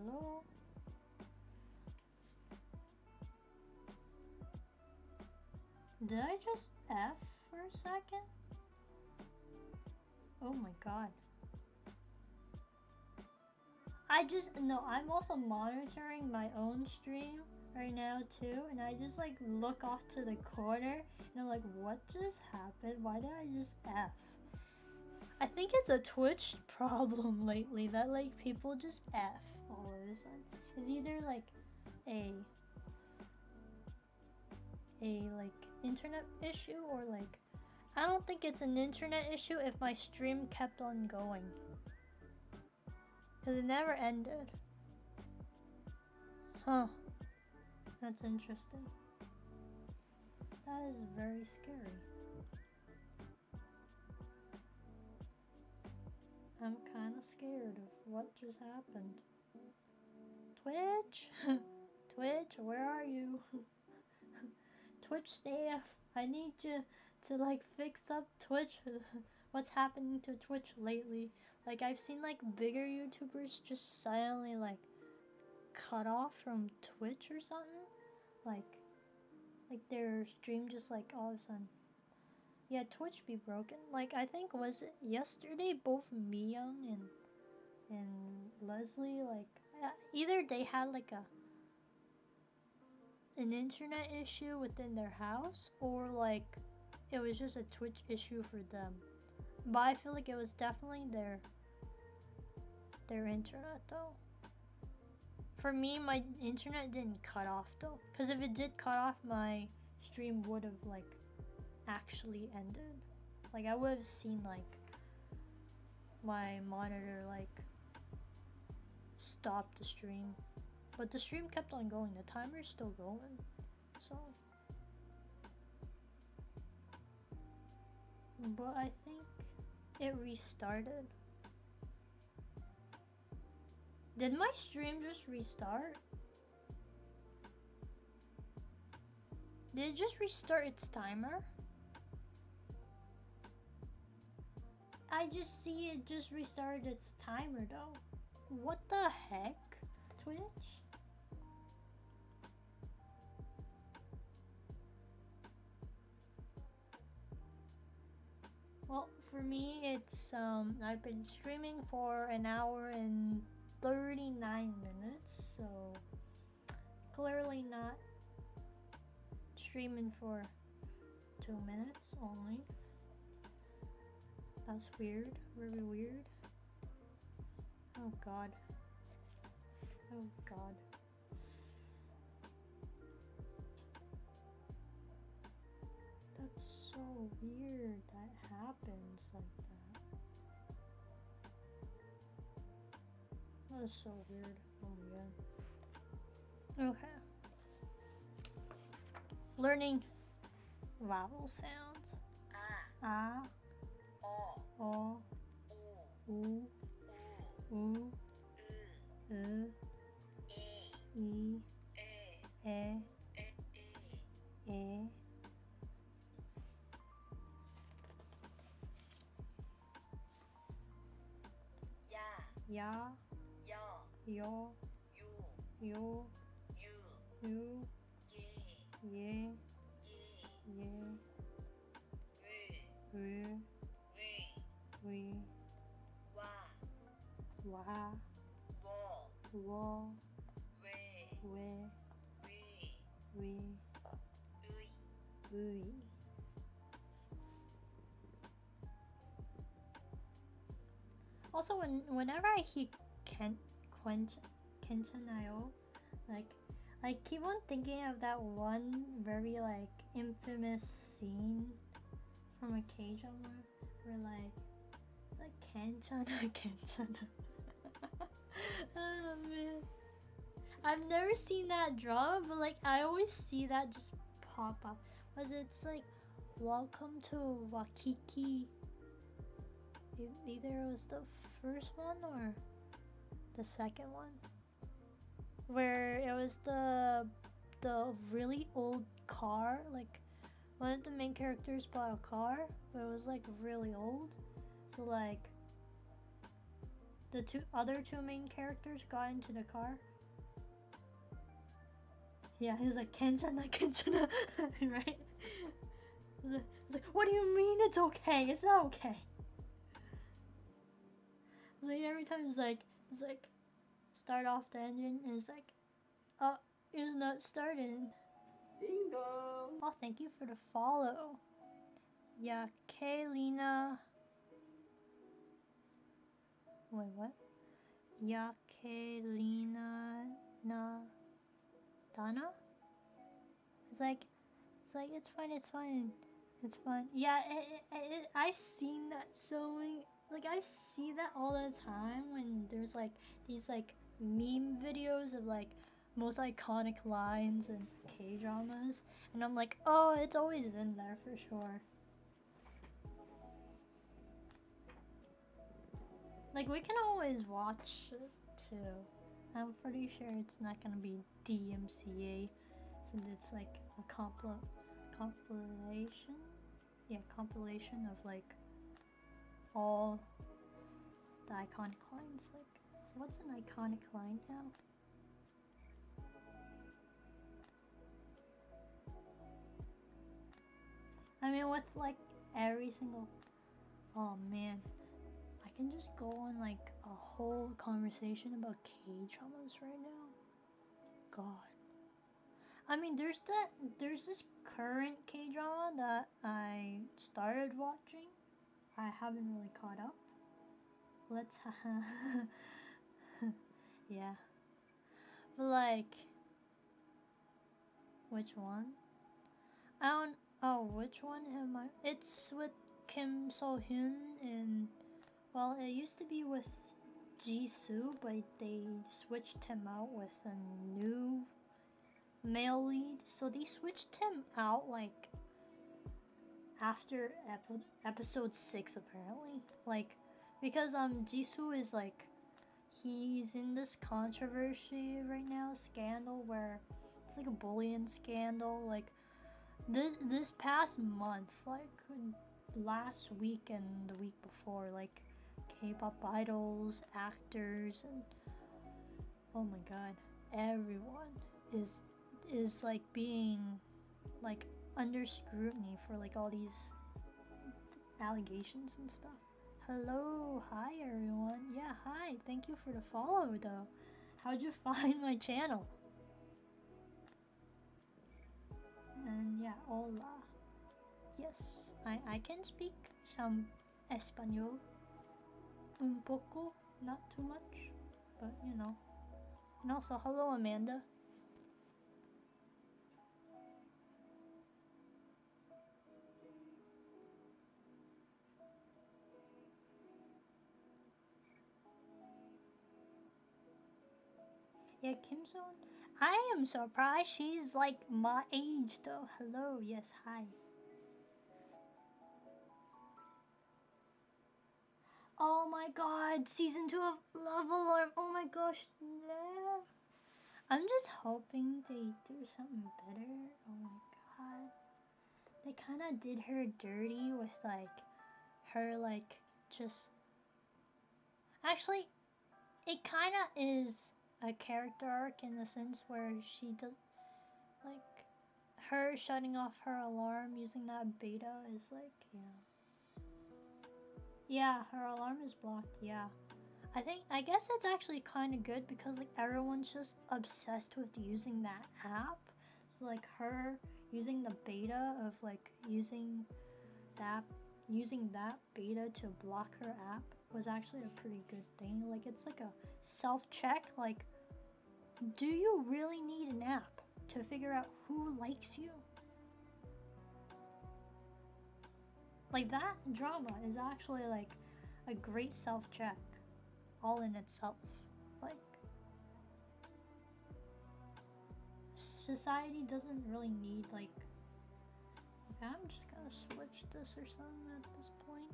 Hello? Did I just F for a second? Oh my god. I'm also monitoring my own stream right now too, and I just like look off to the corner and I'm like, what just happened? Why did I just F? I think it's a Twitch problem lately that like people just F all of a sudden. It's either like a like internet issue or like I don't think it's an internet issue if my stream kept on going. Cause it never ended. Huh. That's interesting. That is very scary. I'm kinda scared of what just happened. Twitch? Twitch, where are you? Twitch staff, I need you to like fix up Twitch. What's happening to Twitch lately? Like I've seen like bigger YouTubers just silently like cut off from Twitch or something. Like their stream just like all of a sudden. Yeah, Twitch be broken. Like I think was it yesterday both Miyoung and Leslie like either they had like an internet issue within their house or like it was just a Twitch issue for them. But I feel like it was definitely their internet though. For me, my internet didn't cut off though, because if it did cut off, my stream would have like actually ended. Like I would have seen like my monitor like stop the stream, but the stream kept on going. The timer's still going, so. But I think it restarted. Did my stream just restart? Did it just restart its timer? I just see it just restarted its timer though. What the heck? Twitch? Well, for me, it's I've been streaming for an hour and 39 minutes, so clearly not streaming for 2 minutes only. That's weird, very weird. Oh god. Oh god. That's so weird that happens like that. That is so weird. Oh my god. Okay. Learning vowel sounds. Ah. O. U. U. I. E. E. Ya. Yo. Yo. You. Ye. Ye. We. Wa. Wo. We. Ui. Also, whenever I hear Kenchanayo, like I keep on thinking of that one very like infamous scene from a K-drama where like it's like Kenchana Kenchana. Oh man, I've never seen that drama, but like I always see that just pop up. Was it's like Welcome to Wakiki? Either it was the first one or the second one, where it was the really old car. Like one of the main characters bought a car, but it was like really old. So like the other two main characters got into the car. Yeah, he was like, Kenshana, Kenshana, right? He's like, what do you mean it's okay? It's not okay. Like every time it's like, start off the engine, and it's like, it's not starting. Bingo! Oh, thank you for the follow. Yeah, Kaylina. Wait, what? Yakelina na Dana? It's like, it's fine, it's fine. It's fine. Yeah, I've seen that so many, like, I see that all the time when there's, like, these, like, meme videos of, like, most iconic lines in K-dramas. And I'm like, oh, it's always in there for sure. Like, we can always watch it, too. I'm pretty sure it's not gonna be DMCA, since it's, like, a compilation? Yeah, compilation of, like, all the iconic lines. Like, what's an iconic line now? I mean, with, like, every single... Oh, man. I can just go on, like, a whole conversation about K-dramas right now. God. I mean, there's this current K-drama that I started watching. I haven't really caught up. Let's yeah. But like, which one? I don't. Oh, which one am I? It's with Kim So Hyun and, well, it used to be with Jisoo, but they switched him out with a new male lead. So they switched him out like after episode 6 apparently. Like, because Jisoo is like, he's in this controversy right now, scandal, where it's like a bullying scandal. Like, this past month, like last week and the week before, like K-pop idols, actors, and oh my god, everyone is like being like under scrutiny for like all these allegations and stuff. Hello, hi everyone. Yeah, hi. Thank you for the follow though. How'd you find my channel? And yeah, hola. Yes, I can speak some Espanol. Un poco, not too much, but you know. And also, hello Amanda. Yeah, Kim So. I am surprised she's like my age though. Hello, yes, hi. Oh my god, season 2 of Love Alarm. Oh my gosh, no. I'm just hoping they do something better. Oh my god. They kind of did her dirty with like her like just. Actually, it kind of is a character arc in the sense where she does like her shutting off her alarm using that beta is like, yeah. Yeah, her alarm is blocked, yeah. I guess it's actually kind of good because like everyone's just obsessed with using that app. So like her using the beta of like using that beta to block her app was actually a pretty good thing. Like it's like a self-check, like, do you really need an app to figure out who likes you? Like that drama is actually like a great self-check all in itself. Like, society doesn't really need like, okay, I'm just gonna switch this or something at this point.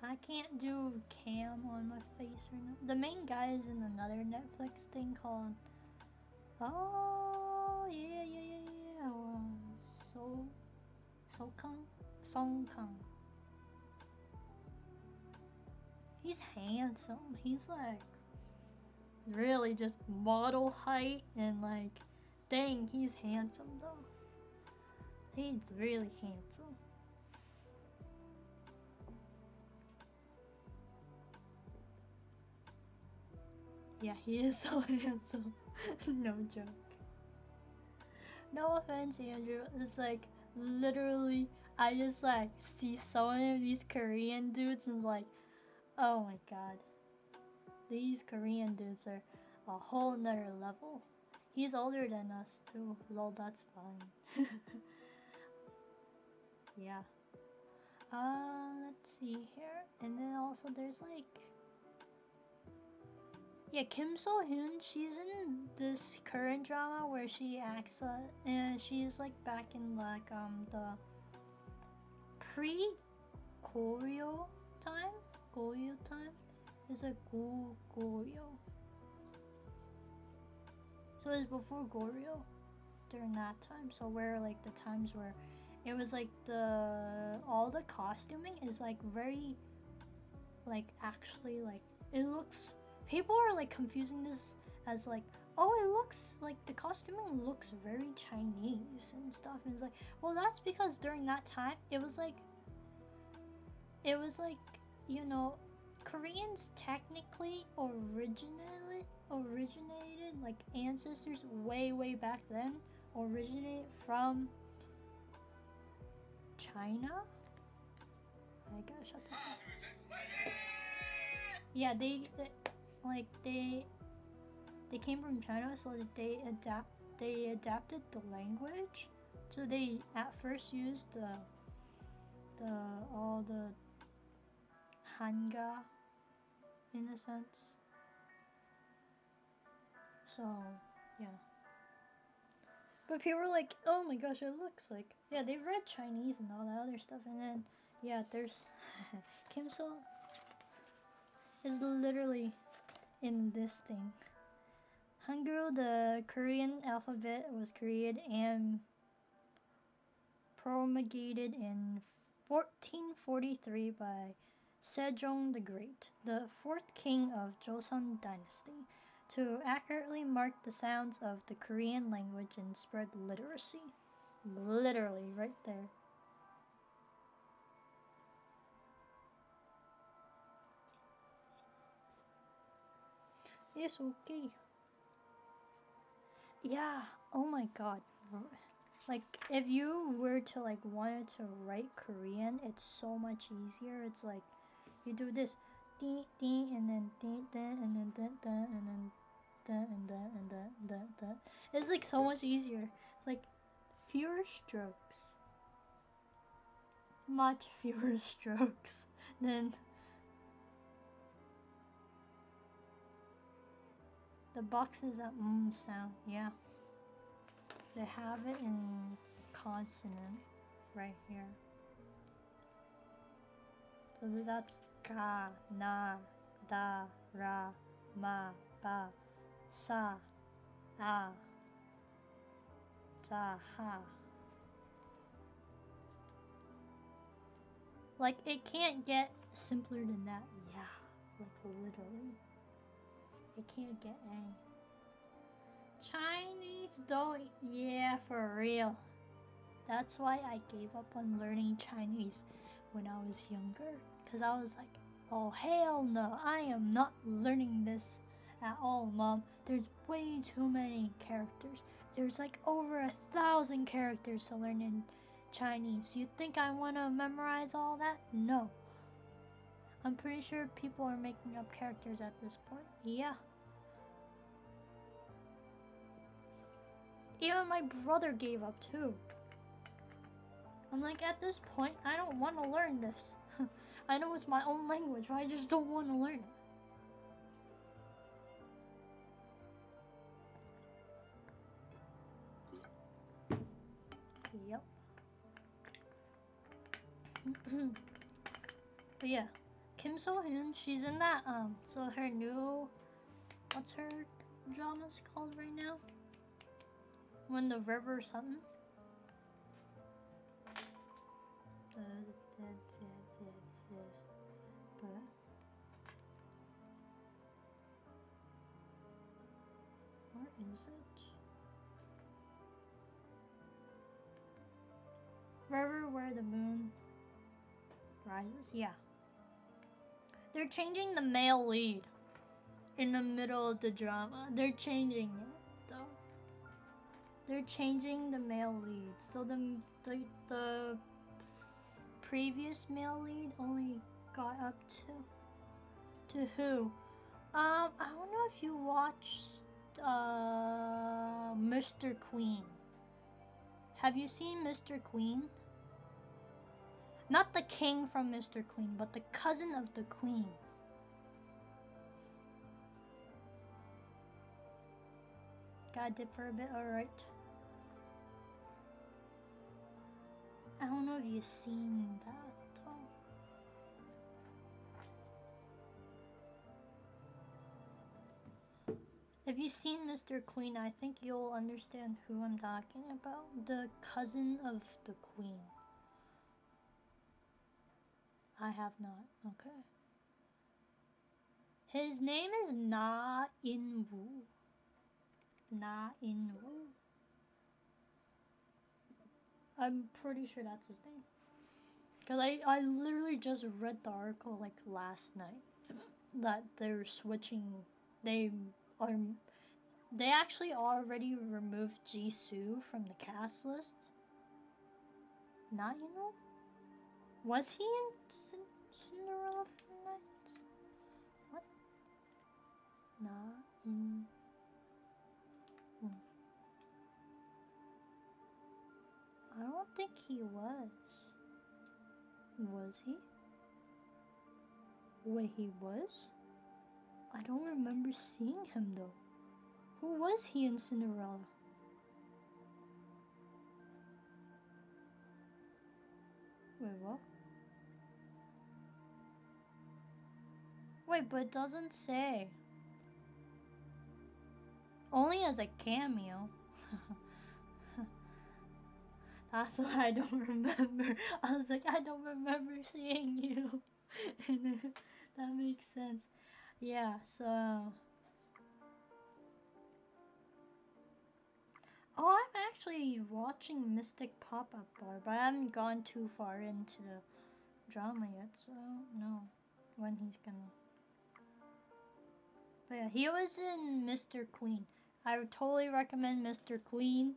I can't do cam on my face right now. The main guy is in another Netflix thing called, oh yeah, well, Song Kang. He's handsome. He's like really just model height and like, dang, he's handsome though. He's really handsome. Yeah, he is so handsome. No joke. No offense, Andrew. It's like literally, I just like see so many of these Korean dudes and like, oh my god, these Korean dudes are a whole nother level. He's older than us too. Lol, that's fine. Yeah. Let's see here, and then also there's like, yeah, Kim So Hyun. She's in this current drama where she acts, and she's like back in like the pre Goryeo time. Goryeo time is like Goryeo. So it's before Goryeo during that time. So where like the times where it was like all the costuming is like very like actually like it looks, people are like confusing this as like, oh, it looks like the costuming looks very Chinese and stuff, and it's like, well, that's because during that time it was like you know, Koreans technically originated like ancestors way back then originated from China. I gotta shut this off. Yeah, they came from China, so they adapted the language. So they at first used the all the Hanga in a sense. So yeah. But people were like, oh my gosh, it looks like, yeah, they've read Chinese and all that other stuff, and then yeah, there's Kim So is literally in this thing. Hangul, the Korean alphabet, was created and promulgated in 1443 by Sejong the Great, the fourth king of Joseon Dynasty, to accurately mark the sounds of the Korean language and spread literacy. Literally, right there. It's okay. Yeah, oh my god. Like, if you were to like wanted to write Korean, it's so much easier. It's like you do this, dee dee, and then dee da, and then da da, and then da and da and da da da. It's like so much easier. Like fewer strokes, much fewer strokes than the boxes that sound. Yeah, they have it in consonant right here. So that's ka, na, da, ra, ma, ba, sa, a, za, ha. Like, it can't get simpler than that. Yeah, like literally. It can't get any. Chinese don't, yeah, for real. That's why I gave up on learning Chinese when I was younger. Because I was like, oh, hell no, I am not learning this at all, Mom. There's way too many characters. There's like over 1,000 characters to learn in Chinese. You think I want to memorize all that? No. I'm pretty sure people are making up characters at this point. Yeah. Even my brother gave up too. I'm like, at this point, I don't want to learn this. I know it's my own language, but I just don't want to learn it. Yep. But yeah, Kim So Hyun, she's in that, so her new, what's her drama's called right now? When the River something? But is it? River where the moon rises? Yeah. They're changing the male lead in the middle of the drama. They're changing it, though. They're changing the male lead. So the previous male lead only got up to who? I don't know if you watched Mr. Queen. Have you seen Mr. Queen? Not the king from Mr. Queen, but the cousin of the queen. Got dip for a bit, alright. I don't know if you've seen that though. If you've seen Mr. Queen, I think you'll understand who I'm talking about. The cousin of the queen. I have not, okay. His name is Na In-woo. Na In-woo. I'm pretty sure that's his name. Because I literally just read the article like last night. That they're switching. They actually already removed Jisoo from the cast list. Not, you know? Was he in Cinderella for Nights? What? Not in... I don't think he was. Was he? Wait, he was? I don't remember seeing him though. Who was he in Cinderella? Wait, what? Wait, but it doesn't say. Only as a cameo. That's why I don't remember. I was like, I don't remember seeing you. And that makes sense. Yeah, so... Oh, I'm actually watching Mystic Pop-Up Bar, but I haven't gone too far into the drama yet, so I don't know when he's gonna... But yeah, he was in Mr. Queen. I would totally recommend Mr. Queen.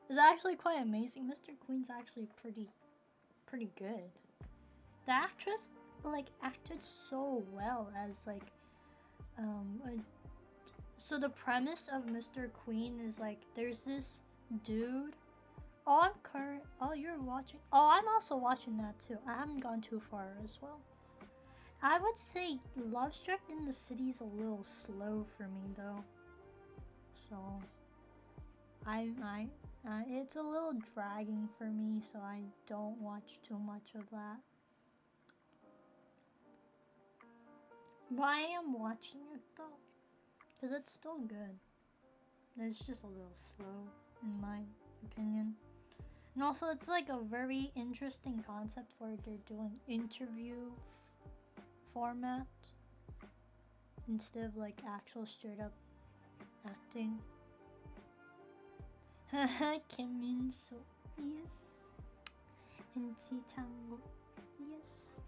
It's actually quite amazing. Mr. Queen's actually pretty good. The actress like acted so well as like so the premise of Mr. Queen is like there's this dude. Oh, you're watching. Oh, I'm also watching that too. I haven't gone too far as well. I would say Love Struck in the City is a little slow for me though. So it's a little dragging for me, so I don't watch too much of that. But I am watching it though, because it's still good. It's just a little slow, in my opinion. And also, it's like a very interesting concept where they're doing interview format instead of like actual straight up acting. Kim Min-soo, yes. And Ji Chang-wook, yes.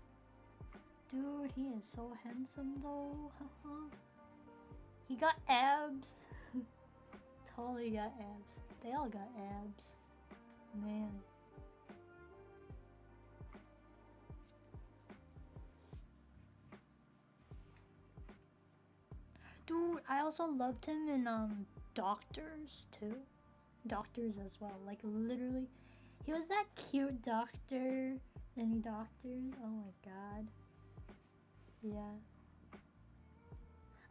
Dude, he is so handsome though. He got abs. Totally got abs. They all got abs. Man. Dude, I also loved him in Doctors too. Doctors as well. Like literally, he was that cute doctor in Doctors. Oh my god. Yeah.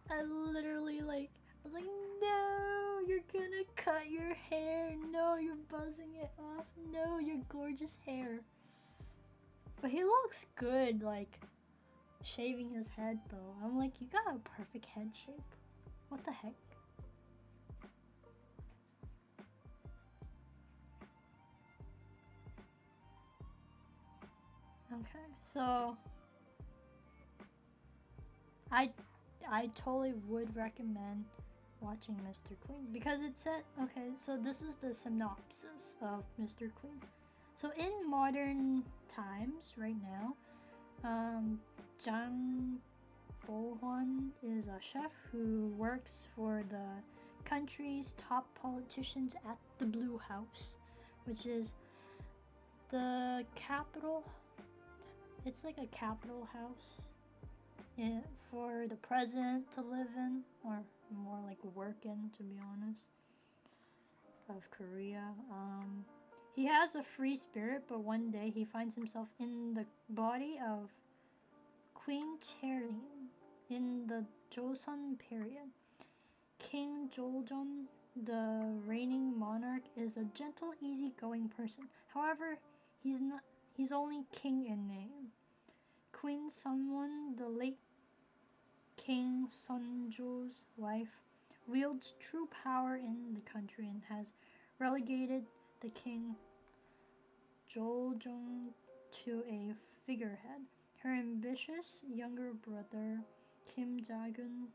I literally I was like, no, you're gonna cut your hair. No, you're buzzing it off. No, your gorgeous hair. But he looks good, like, shaving his head though. I'm like, you got a perfect head shape. What the heck? Okay, so I totally would recommend watching Mr. Queen because it said, okay, so this is the synopsis of Mr. Queen. So in modern times, right now, Jang Bo-hwan is a chef who works for the country's top politicians at the Blue House, which is the capital. It's like a capital house for the president to live in, or more like work in, to be honest, of Korea. He has a free spirit, but one day he finds himself in the body of Queen Cherin in the Joseon period. King Joljun, the reigning monarch, is a gentle, easygoing person. However, he's only king in name. Queen Sunwon, the late King Sunjo's wife, wields true power in the country and has relegated the King Joljun to a figurehead. Her ambitious younger brother, Kim Jagun,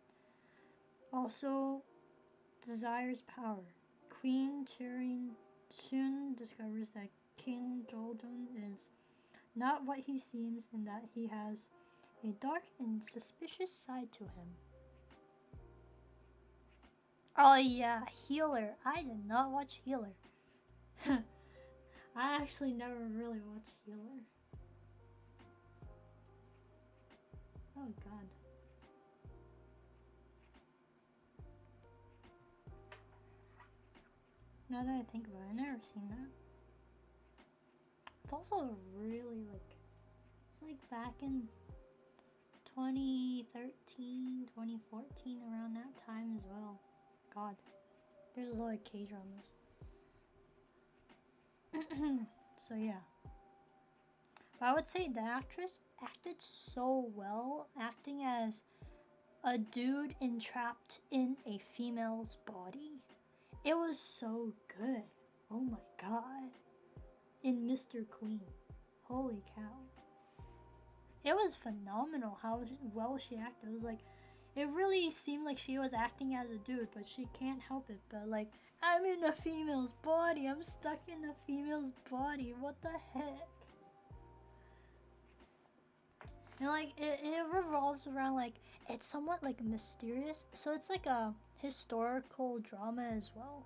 also desires power. Queen Cherin soon discovers that King Joljun is not what he seems and that he has a dark and suspicious side to him. Oh yeah, Healer. I did not watch Healer. I actually never really watched Healer. Oh god. Now that I think about it, I've never seen that. It's also really it's like back in 2013, 2014, around that time as well. God, there's a lot of K-dramas. So yeah. But I would say the actress acted so well, acting as a dude entrapped in a female's body. It was so good. Oh my god. In Mr. Queen. Holy cow. It was phenomenal how well she acted. It was like, it really seemed like she was acting as a dude, but she can't help it. But like, I'm in a female's body. I'm stuck in a female's body. What the heck? And like, it revolves around like, it's somewhat like mysterious. So it's like a historical drama as well.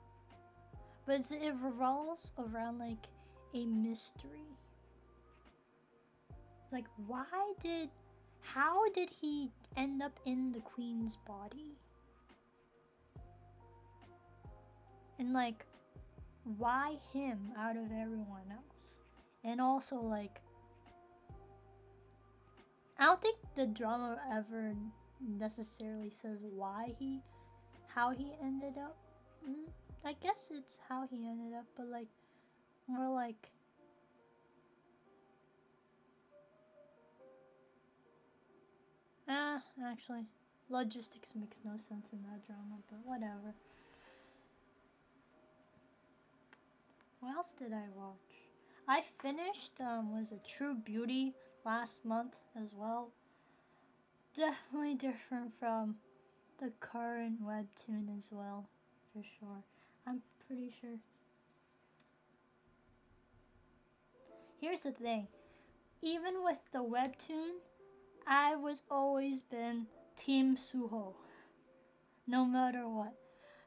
But it revolves around like a mystery. It's like, how did he end up in the queen's body? And like, why him out of everyone else? And also like, I don't think the drama ever necessarily says how he ended up. I guess it's how he ended up, but like, more like, actually, logistics makes no sense in that drama, but whatever. What else did I watch? I finished, was a True Beauty last month as well. Definitely different from the current webtoon as well, for sure. I'm pretty sure. Here's the thing. Even with the webtoon, I was always been Team Suho. No matter what.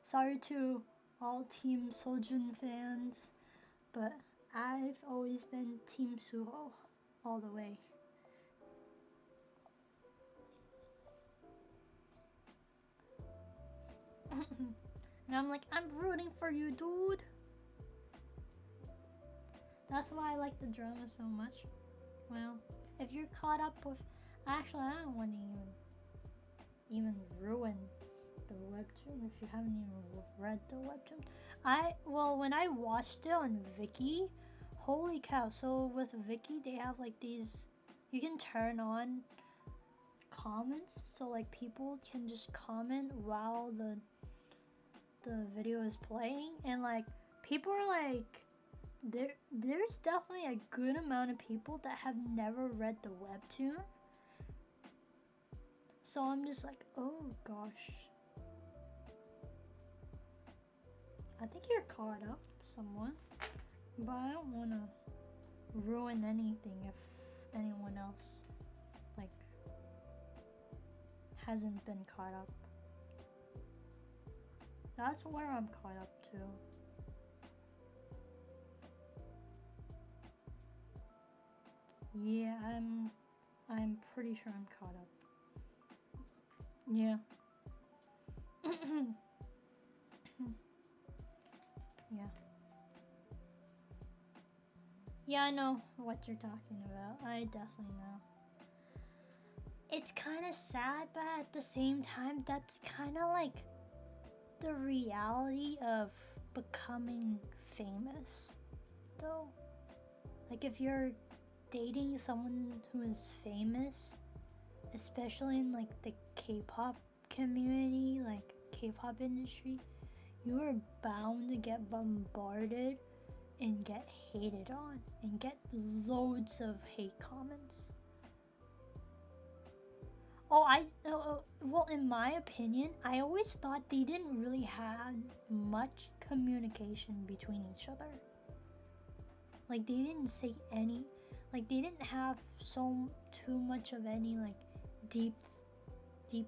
Sorry to all Team Sojun fans, but I've always been Team Suho all the way. And I'm like, I'm rooting for you, dude. That's why I like the drama so much. Well, if you're caught up with... Actually, I don't want to even ruin the webtoon if you haven't even read the webtoon. When I watched it on Viki, holy cow. So with Viki, they have like these... You can turn on comments. So like people can just comment while the video is playing. And like people are like... There's definitely a good amount of people that have never read the webtoon. So I'm just like, oh gosh. I think you're caught up somewhat, but I don't want to ruin anything if anyone else like hasn't been caught up. That's where I'm caught up to. Yeah, I'm pretty sure I'm caught up. Yeah. Yeah. Yeah, I know what you're talking about. I definitely know. It's kind of sad, but at the same time, that's kind of like the reality of becoming famous, though. Like, if you're dating someone who is famous, especially in like the K-pop community, like K-pop industry, you are bound to get bombarded and get hated on and get loads of hate comments. Well, in my opinion, I always thought they didn't really have much communication between each other. Like, they didn't say any, like, they didn't have so too much of any, like, deep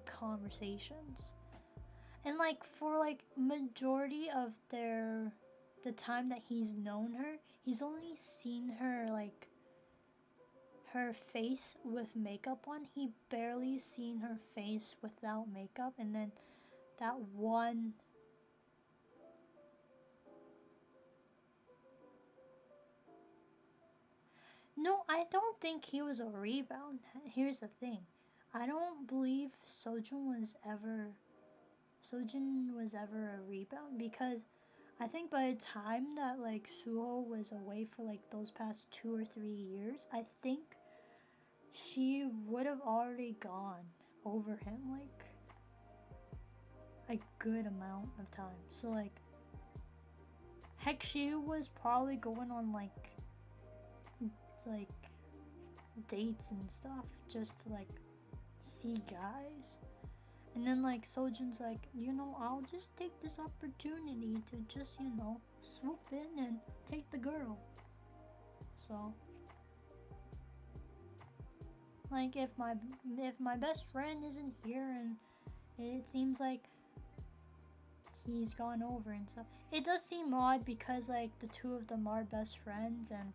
conversations. And, like, for, like, majority of the time that he's known her, he's only seen her, like, her face with makeup on. He barely seen her face without makeup, and then that one. No, I don't think he was a rebound. Here's the thing, I don't believe Sojin was ever a rebound, because I think by the time that like Suho was away for like those past 2 or 3 years, I think she would have already gone over him like a good amount of time. So like, heck, she was probably going on like dates and stuff just to like see guys. And then like Sojin's like, I'll just take this opportunity to just, swoop in and take the girl. So like, if my best friend isn't here and it seems like he's gone over and stuff, it does seem odd because like the two of them are best friends. And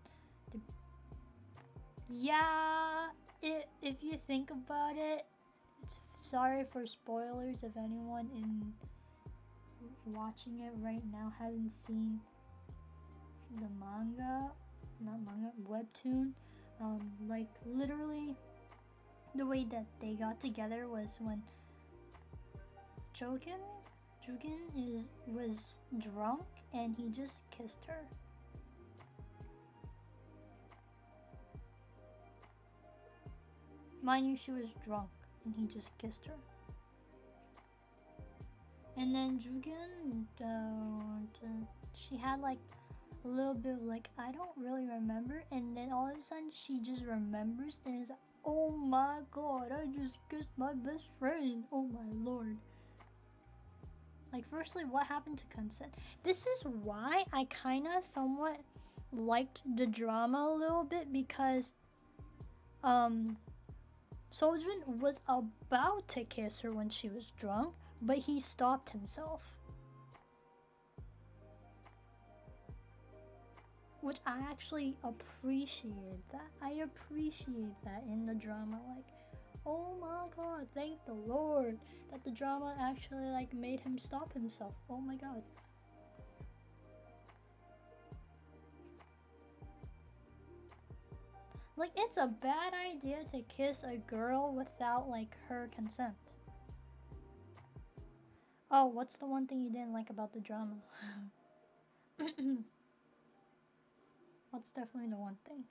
yeah, if you think about it, sorry for spoilers if anyone in watching it right now hasn't seen the manga, not manga, webtoon. Like, literally, the way that they got together was when Jugin was drunk and he just kissed her. Mind you, she was drunk and he just kissed her. And then Jugin, she had like a little bit of like, I don't really remember, and then all of a sudden she just remembers and is like, oh my god, I just kissed my best friend, oh my lord. Like, firstly, what happened to consent? This is why I kinda somewhat liked the drama a little bit, because Sojin was about to kiss her when she was drunk, but he stopped himself. Which I actually appreciated that. I appreciate that in the drama. Like, oh my god, thank the Lord that the drama actually like made him stop himself. Oh my god. Like, it's a bad idea to kiss a girl without like her consent. Oh, what's the one thing you didn't like about the drama? What's definitely the one thing?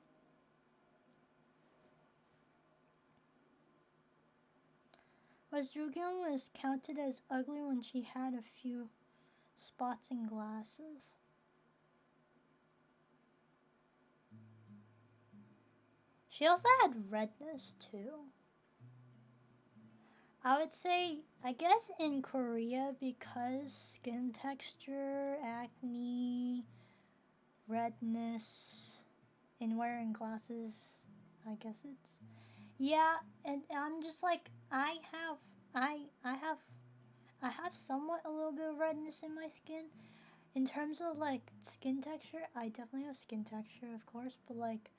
Was Jugyeon was counted as ugly when she had a few spots and glasses? She also had redness too. I would say, I guess in Korea, because skin texture, acne, redness, and wearing glasses, I guess it's, yeah. And I'm just like, I have I have somewhat a little bit of redness in my skin. In terms of like skin texture, I definitely have skin texture, of course, but like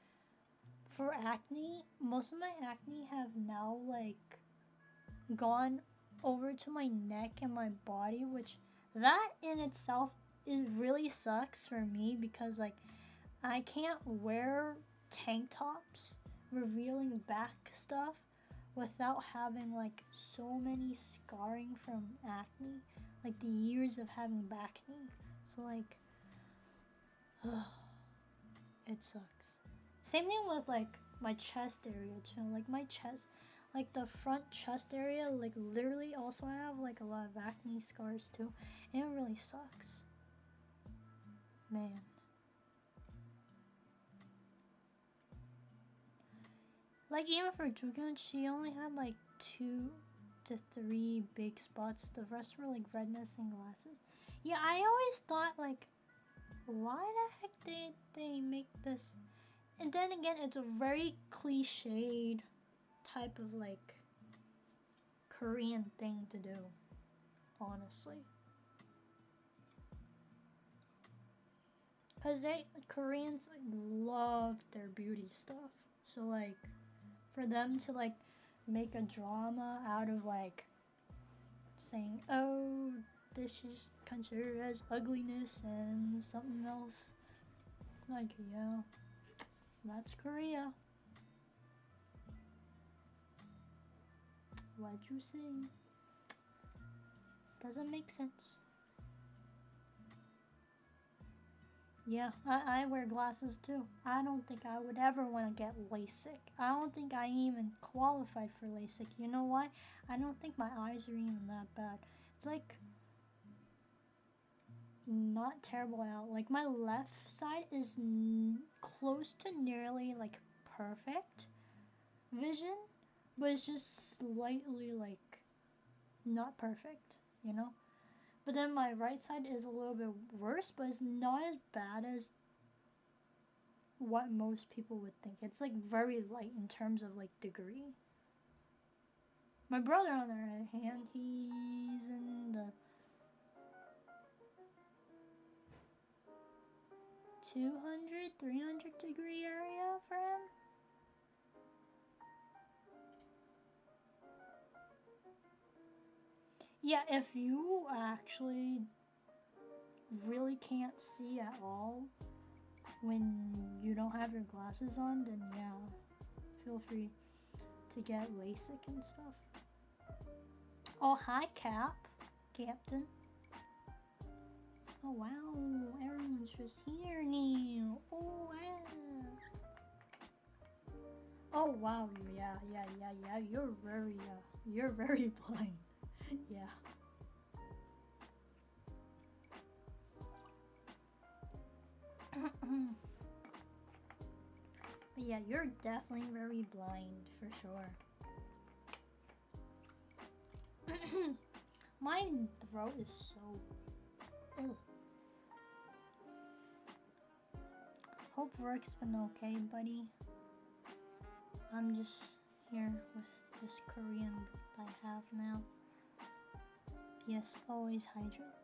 for acne, most of my acne have now like gone over to my neck and my body, which that in itself it really sucks for me because like I can't wear tank tops revealing back stuff without having like so many scarring from acne, like the years of having backne. So like it sucks. Same thing with like my chest area too. Like my chest, like the front chest area, like literally also I have like a lot of acne scars too, and it really sucks. Man. Like even for Jukyun, she only had like 2 to 3 big spots. The rest were like redness and glasses. Yeah, I always thought like, why the heck did they make this? And then again, it's a very cliched type of like Korean thing to do, honestly. Cause Koreans like, love their beauty stuff. So like, for them to like make a drama out of like saying, oh, this is considered as ugliness and something else. Like, yeah, that's Korea. What'd you say? Doesn't make sense. Yeah, I wear glasses too. I don't think I would ever want to get LASIK. I don't think I even qualified for LASIK. You know why? I don't think my eyes are even that bad. It's like not terrible out. Like my left side is close to nearly like perfect vision, but it's just slightly like not perfect, you know? But then my right side is a little bit worse, but it's not as bad as what most people would think. It's like very light in terms of like degree. My brother, on the other hand, he's in the 200, 300 degree area for him. Yeah, if you actually really can't see at all when you don't have your glasses on, then yeah, feel free to get LASIK and stuff. Oh, hi, Captain. Oh, wow, everyone's just here now. Oh, wow. Oh, wow, yeah, you're very blind. Yeah. But yeah, you're definitely very blind for sure. My throat is so. Ugh. Hope work's been okay, buddy. I'm just here with this Korean I have now. Yes, always hydrate.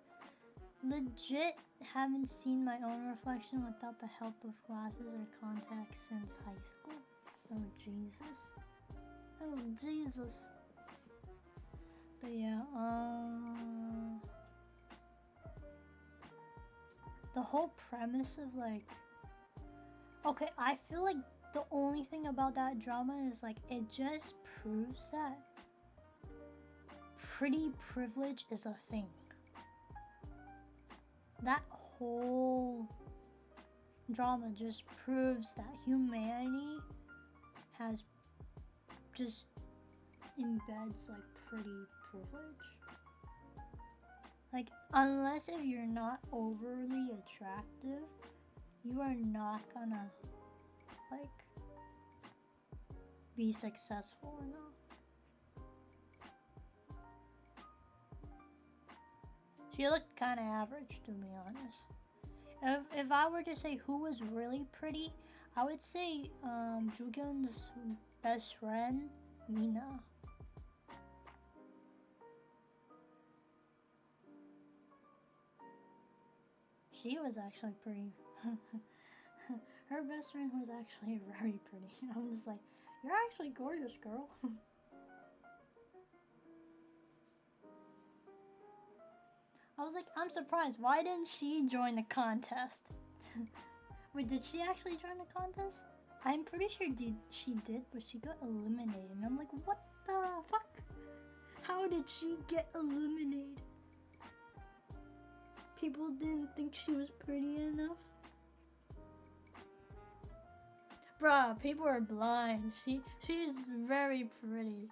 Legit haven't seen my own reflection without the help of glasses or contacts since high school. Oh, Jesus. Oh, Jesus. But yeah, the whole premise of like, okay, I feel like the only thing about that drama is like it just proves that pretty privilege is a thing. That whole drama just proves that humanity has just embeds like pretty privilege. Like, unless if you're not overly attractive, you are not gonna like be successful enough. She looked kind of average, to be honest. If I were to say who was really pretty, I would say Jugyun's best friend, Mina. She was actually pretty. Her best friend was actually very pretty. I'm just like, you're actually gorgeous, girl. I was like, I'm surprised. Why didn't she join the contest? Wait, did she actually join the contest? I'm pretty sure she did, but she got eliminated. And I'm like, what the fuck? How did she get eliminated? People didn't think she was pretty enough. Bruh, people are blind. She's very pretty.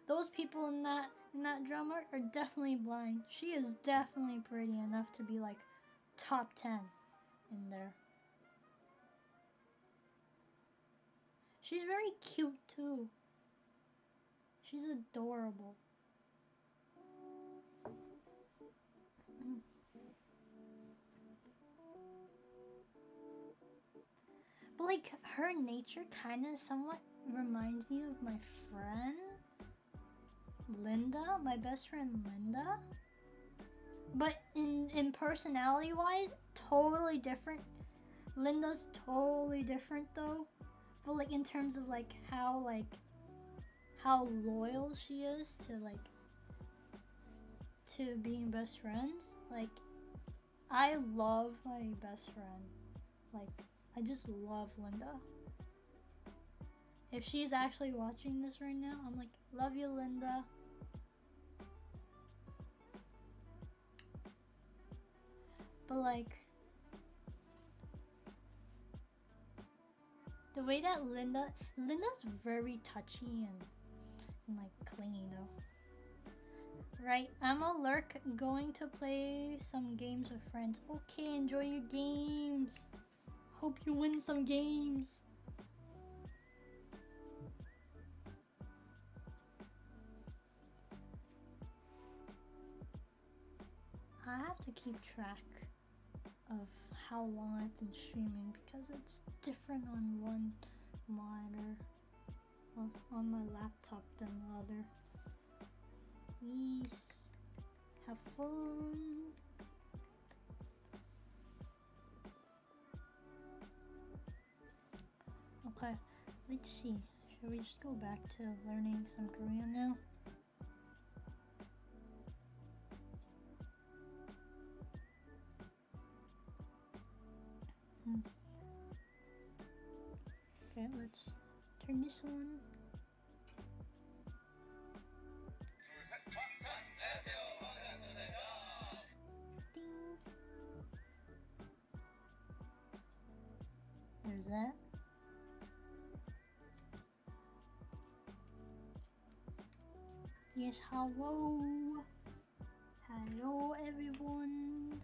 Those people in that drama are definitely blind. She is definitely pretty enough to be like top 10 in there. She's very cute too. She's adorable. But like her nature kind of somewhat reminds me of my friend Linda, my best friend Linda. But in personality wise, totally different. Linda's totally different though. But like in terms of like how loyal she is to being best friends. Like I love my best friend. Like I just love Linda. If she's actually watching this right now, I'm like, love you, Linda. But like the way that Linda's very touchy and like clingy though. Right, I'm a lurk going to play some games with friends. Okay, enjoy your games. Hope you win some games. I have to keep track of how long I've been streaming because it's different on one monitor, well, on my laptop than the other. Yes, have fun. Okay, let's see. Should we just go back to learning some Korean now? Okay, let's turn this on. Ding. There's that. Yes, hello. Hello, everyone.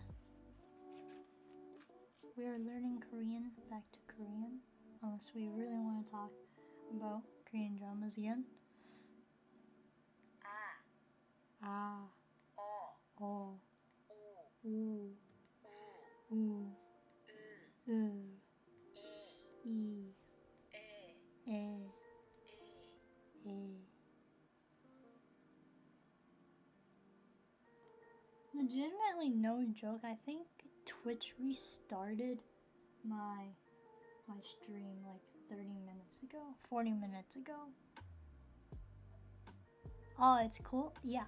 We are learning Korean, back to Korean, unless we really want to talk about Korean dramas again. Ah. Oh. Ooh. Ooh. E. Legitimately, no joke. I think Twitch restarted my stream like 30 minutes ago, 40 minutes ago. Oh, it's cool. Yeah.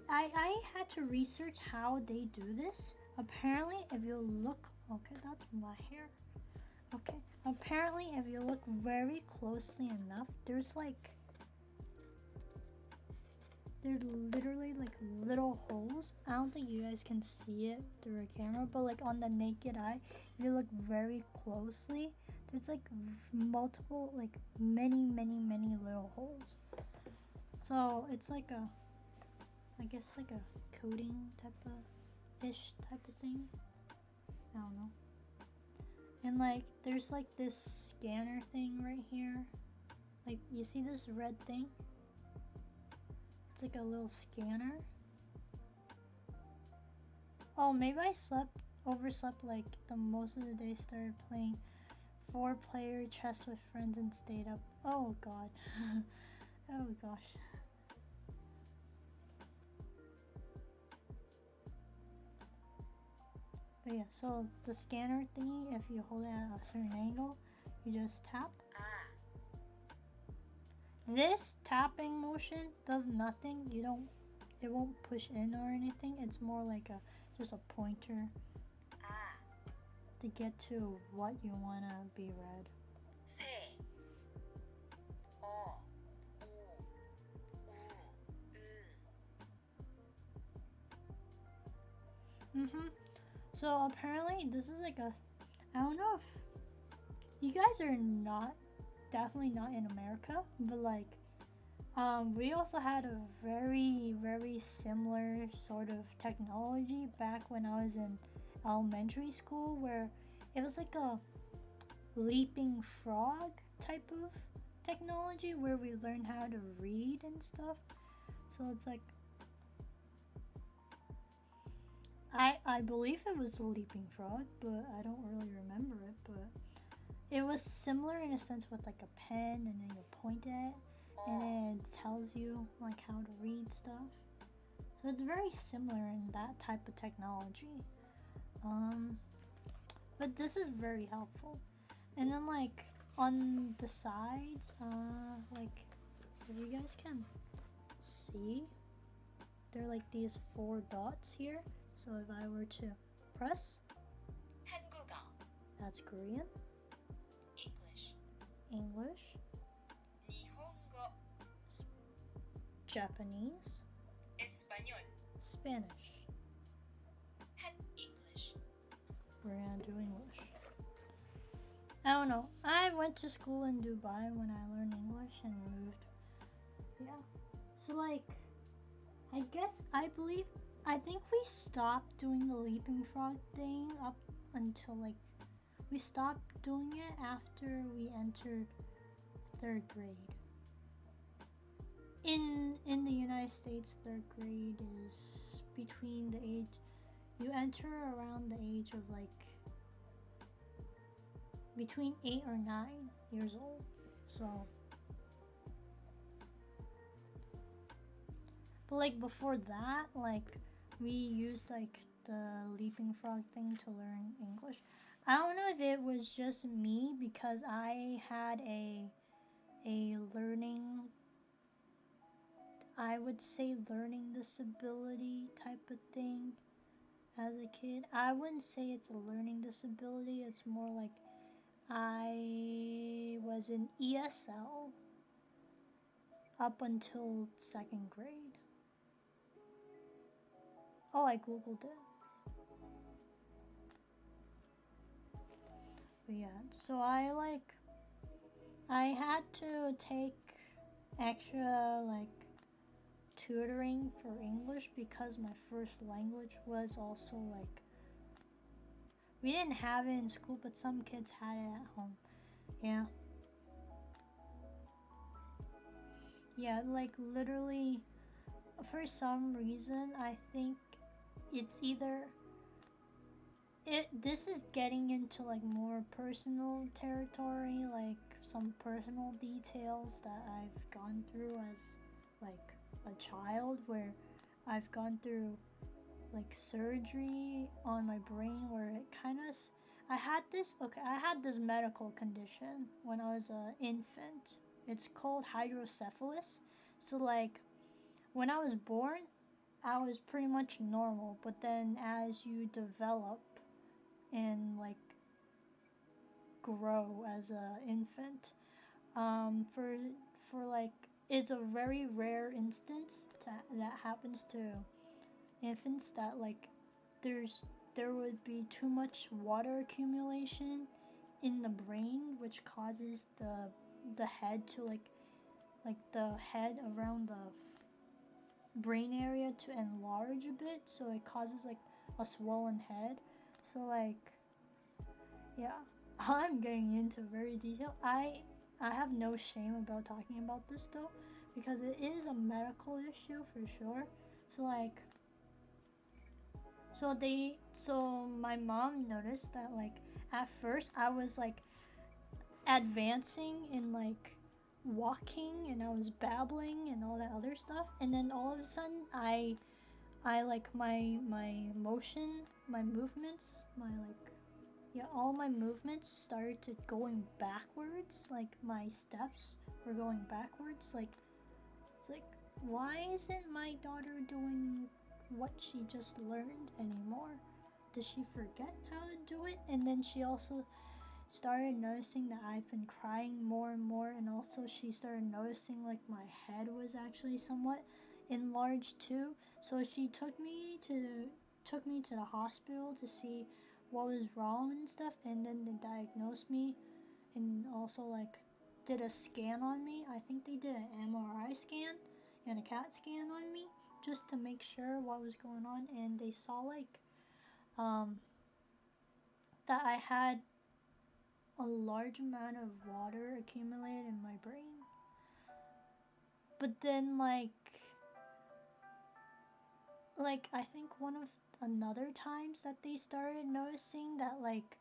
I had to research how they do this. Apparently, if you look, okay, that's my hair. Okay. Apparently, if you look very closely enough, there's literally like little holes. I don't think you guys can see it through a camera, but like on the naked eye, if you look very closely, there's like multiple, like many little holes. So it's like I guess like a coating type of thing. I don't know. And like there's like this scanner thing right here. Like you see this red thing? it's like a little scanner. Oh, maybe I overslept like the most of the day. Started playing 4-player chess with friends and stayed up. Oh god. Oh gosh. But yeah, so the scanner thingy, if you hold it at a certain angle, you just tap. This tapping motion does nothing. It won't push in or anything. It's more like just a pointer to get to what you wanna be read. So apparently this is like I don't know if you guys are definitely not in America, but like we also had a very, very similar sort of technology back when I was in elementary school, where it was like a leaping frog type of technology where we learn how to read and stuff. So it's like I believe it was the leaping frog, but I don't really remember it. But it was similar in a sense with like a pen, and then you point it, and then it tells you like how to read stuff. So it's very similar in that type of technology. But this is very helpful. And then like on the sides, like if you guys can see, there are like these 4 dots here. So if I were to press, that's Korean, English, Japanese, Spanish. We're gonna do English. I don't know. I went to school in Dubai when I learned English and moved. Yeah. So like, I think we stopped doing the leaping frog thing up until like, we stopped doing it after we entered 3rd grade. In the United States, 3rd grade is between the age, you enter around the age of like between 8 or 9 years old. So, but like before that, like we used like the leaping frog thing to learn English. I don't know if it was just me because I had a learning, I would say learning disability type of thing as a kid. I wouldn't say it's a learning disability. It's more like I was in ESL up until 2nd grade. Oh, I googled it. But yeah, so I had to take extra like tutoring for English because my first language was also like, we didn't have it in school, but some kids had it at home. Yeah. Yeah, like literally, for some reason, I think it's either this is getting into like more personal territory, like some personal details that I've gone through as like a child, where I've gone through like surgery on my brain where it kind of, I had this medical condition when I was an infant. It's called hydrocephalus. So like when I was born, I was pretty much normal, but then as you develop and like grow as an infant, for like, it's a very rare instance that happens to infants, that like there would be too much water accumulation in the brain, which causes the head to like the head around the brain area to enlarge a bit, so it causes like a swollen head. So like, yeah, I'm getting into very detail. I have no shame about talking about this though, because it is a medical issue for sure. So like, so my mom noticed that like at first I was like advancing in like walking and I was babbling and all that other stuff, and then all of a sudden I like my motion, my movements, my like, yeah, all my movements started going backwards. Like my steps were going backwards. Like it's like, why isn't my daughter doing what she just learned anymore? Does she forget how to do it? And then she also started noticing that I've been crying more and more, and also she started noticing like my head was actually somewhat enlarged too. So she took me to the hospital to see what was wrong and stuff, and then they diagnosed me and also like did a scan on me. I think they did an MRI scan and a CAT scan on me just to make sure what was going on, and they saw like um that I had a large amount of water accumulated in my brain. But then like I think one of another times that they started noticing that like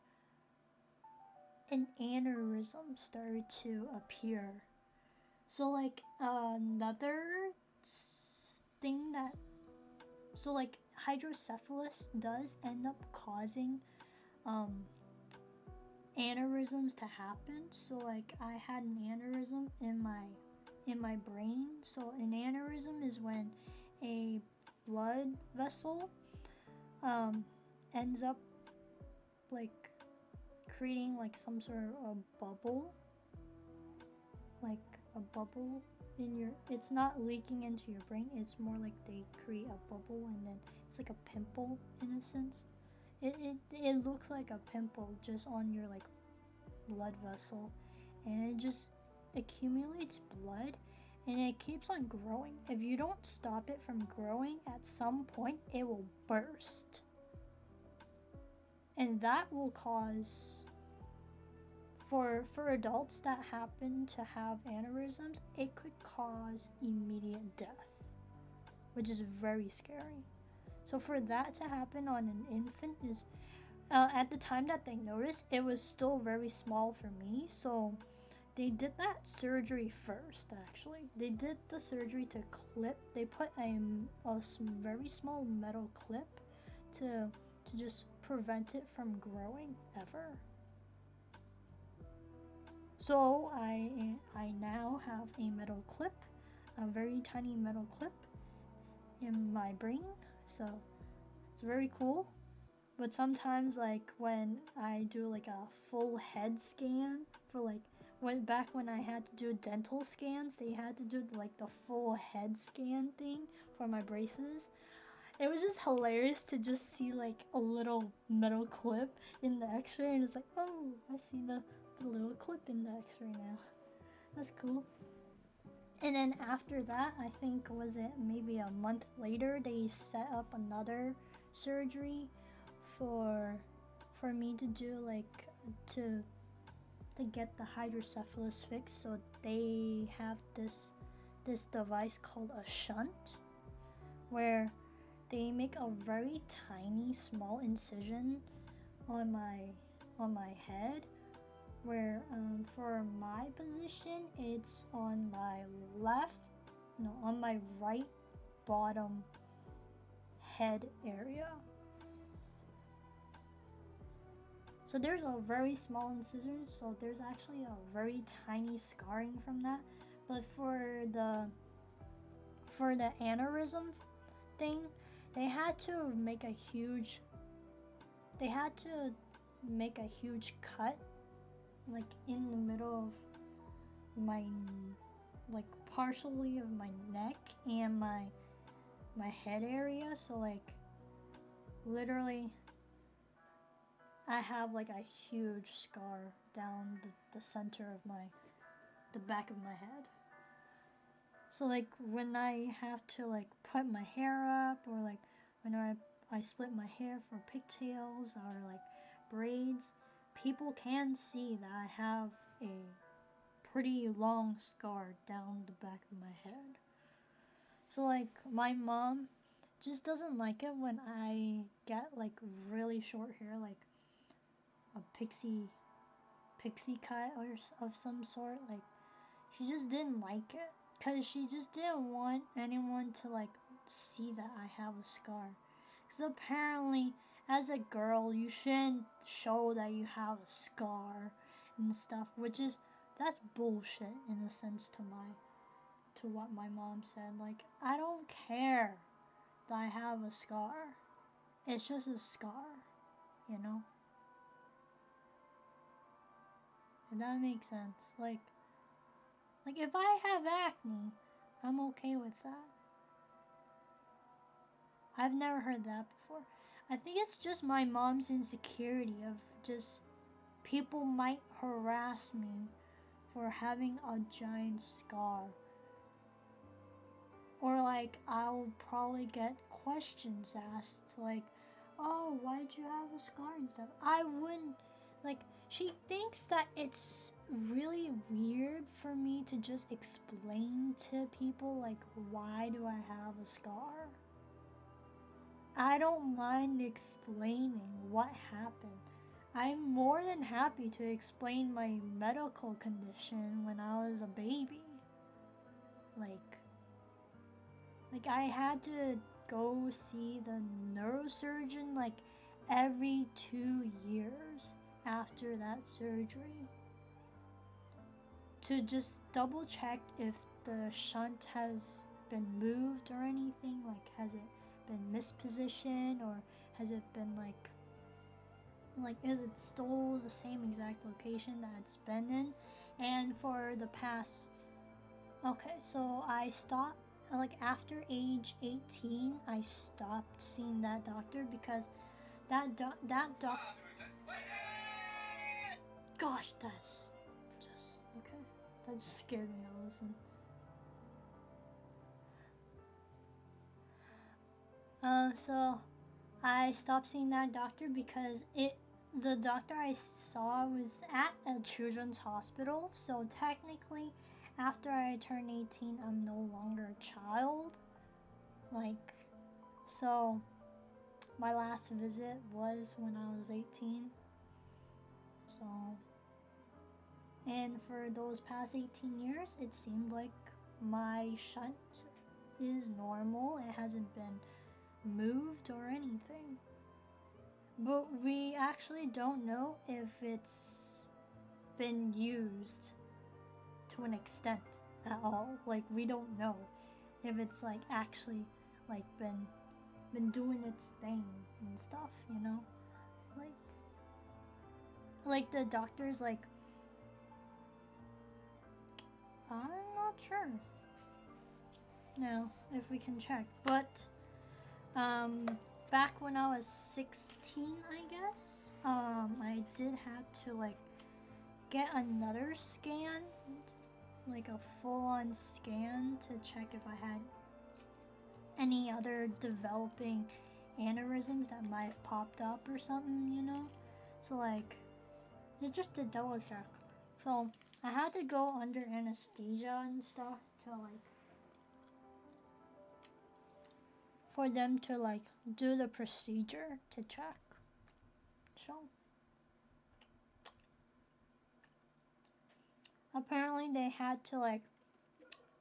an aneurysm started to appear. So like another thing that, so like hydrocephalus does end up causing um aneurysms to happen. So like I had an aneurysm in my brain. So an aneurysm is when a blood vessel ends up like creating like some sort of a bubble, like a bubble in your, it's not leaking into your brain, it's more like they create a bubble and then it's like a pimple in a sense. It looks like a pimple just on your like blood vessel, and it just accumulates blood and it keeps on growing. If you don't stop it from growing, at some point it will burst, and that will cause, for adults that happen to have aneurysms, it could cause immediate death, which is very scary. So for that to happen on an infant is, at the time that they noticed, it was still very small for me. So they did that surgery first. Actually, they did the surgery to clip. They put a very small metal clip to just prevent it from growing ever. So I now have a metal clip, a very tiny metal clip in my brain. So it's very cool. But sometimes like when I do like a full head scan for like when I had to do dental scans, they had to do like the full head scan thing for my braces. It was just hilarious to just see like a little metal clip in the x-ray, and it's like, oh, I see the little clip in the x-ray now. That's cool. And then after that, I think, was it maybe a month later, they set up another surgery for me to do like to get the hydrocephalus fixed. So they have this device called a shunt, where they make a very tiny small incision on my head, where for my position it's on my on my right bottom head area. So there's a very small incision, so there's actually a very tiny scarring from that. But for the aneurysm thing, they had to make a huge cut like in the middle of my, like partially of my neck and my head area. So like literally I have like a huge scar down the center of the back of my head. So like when I have to like put my hair up, or like when I split my hair for pigtails or like braids, people can see that I have a pretty long scar down the back of my head. So like my mom just doesn't like it when I get like really short hair, like a pixie cut or of some sort. Like she just didn't like it because she just didn't want anyone to like see that I have a scar. Because apparently, as a girl, you shouldn't show that you have a scar and stuff, which is that's bullshit in a sense to what my mom said. Like I don't care that I have a scar. It's just a scar, you know? If that makes sense. Like if I have acne, I'm okay with that. I've never heard that before. I think it's just my mom's insecurity of just people might harass me for having a giant scar. Or like I'll probably get questions asked like, oh, why did you have a scar and stuff? I wouldn't, like, she thinks that it's really weird for me to just explain to people like, why do I have a scar? I don't mind explaining what happened. I'm more than happy to explain my medical condition when I was a baby. Like I had to go see the neurosurgeon like every 2 years after that surgery to just double check if the shunt has been moved or anything. Like, has it been mispositioned, or has it been like is it still the same exact location that it's been in? And for the past, okay, so I stopped like after age 18, I stopped seeing that doctor because that doctor. Gosh, that's just okay. That just scared me, Allison. So I stopped seeing that doctor because the doctor I saw was at a children's hospital. So technically, after I turn 18, I'm no longer a child. Like, so my last visit was when I was 18. So, and for those past 18 years, it seemed like my shunt is normal. It hasn't been moved or anything. But we actually don't know if it's been used to an extent at all. Like, we don't know if it's like actually like been doing its thing and stuff, you know? Like the doctor's like, I'm not sure. No, if we can check. But back when I was 16, I guess, I did have to like get another scan, like a full-on scan to check if I had any other developing aneurysms that might have popped up or something, you know? So like, it's just a double check. So I had to go under anesthesia and stuff to like, for them to like do the procedure to check. So apparently they had to like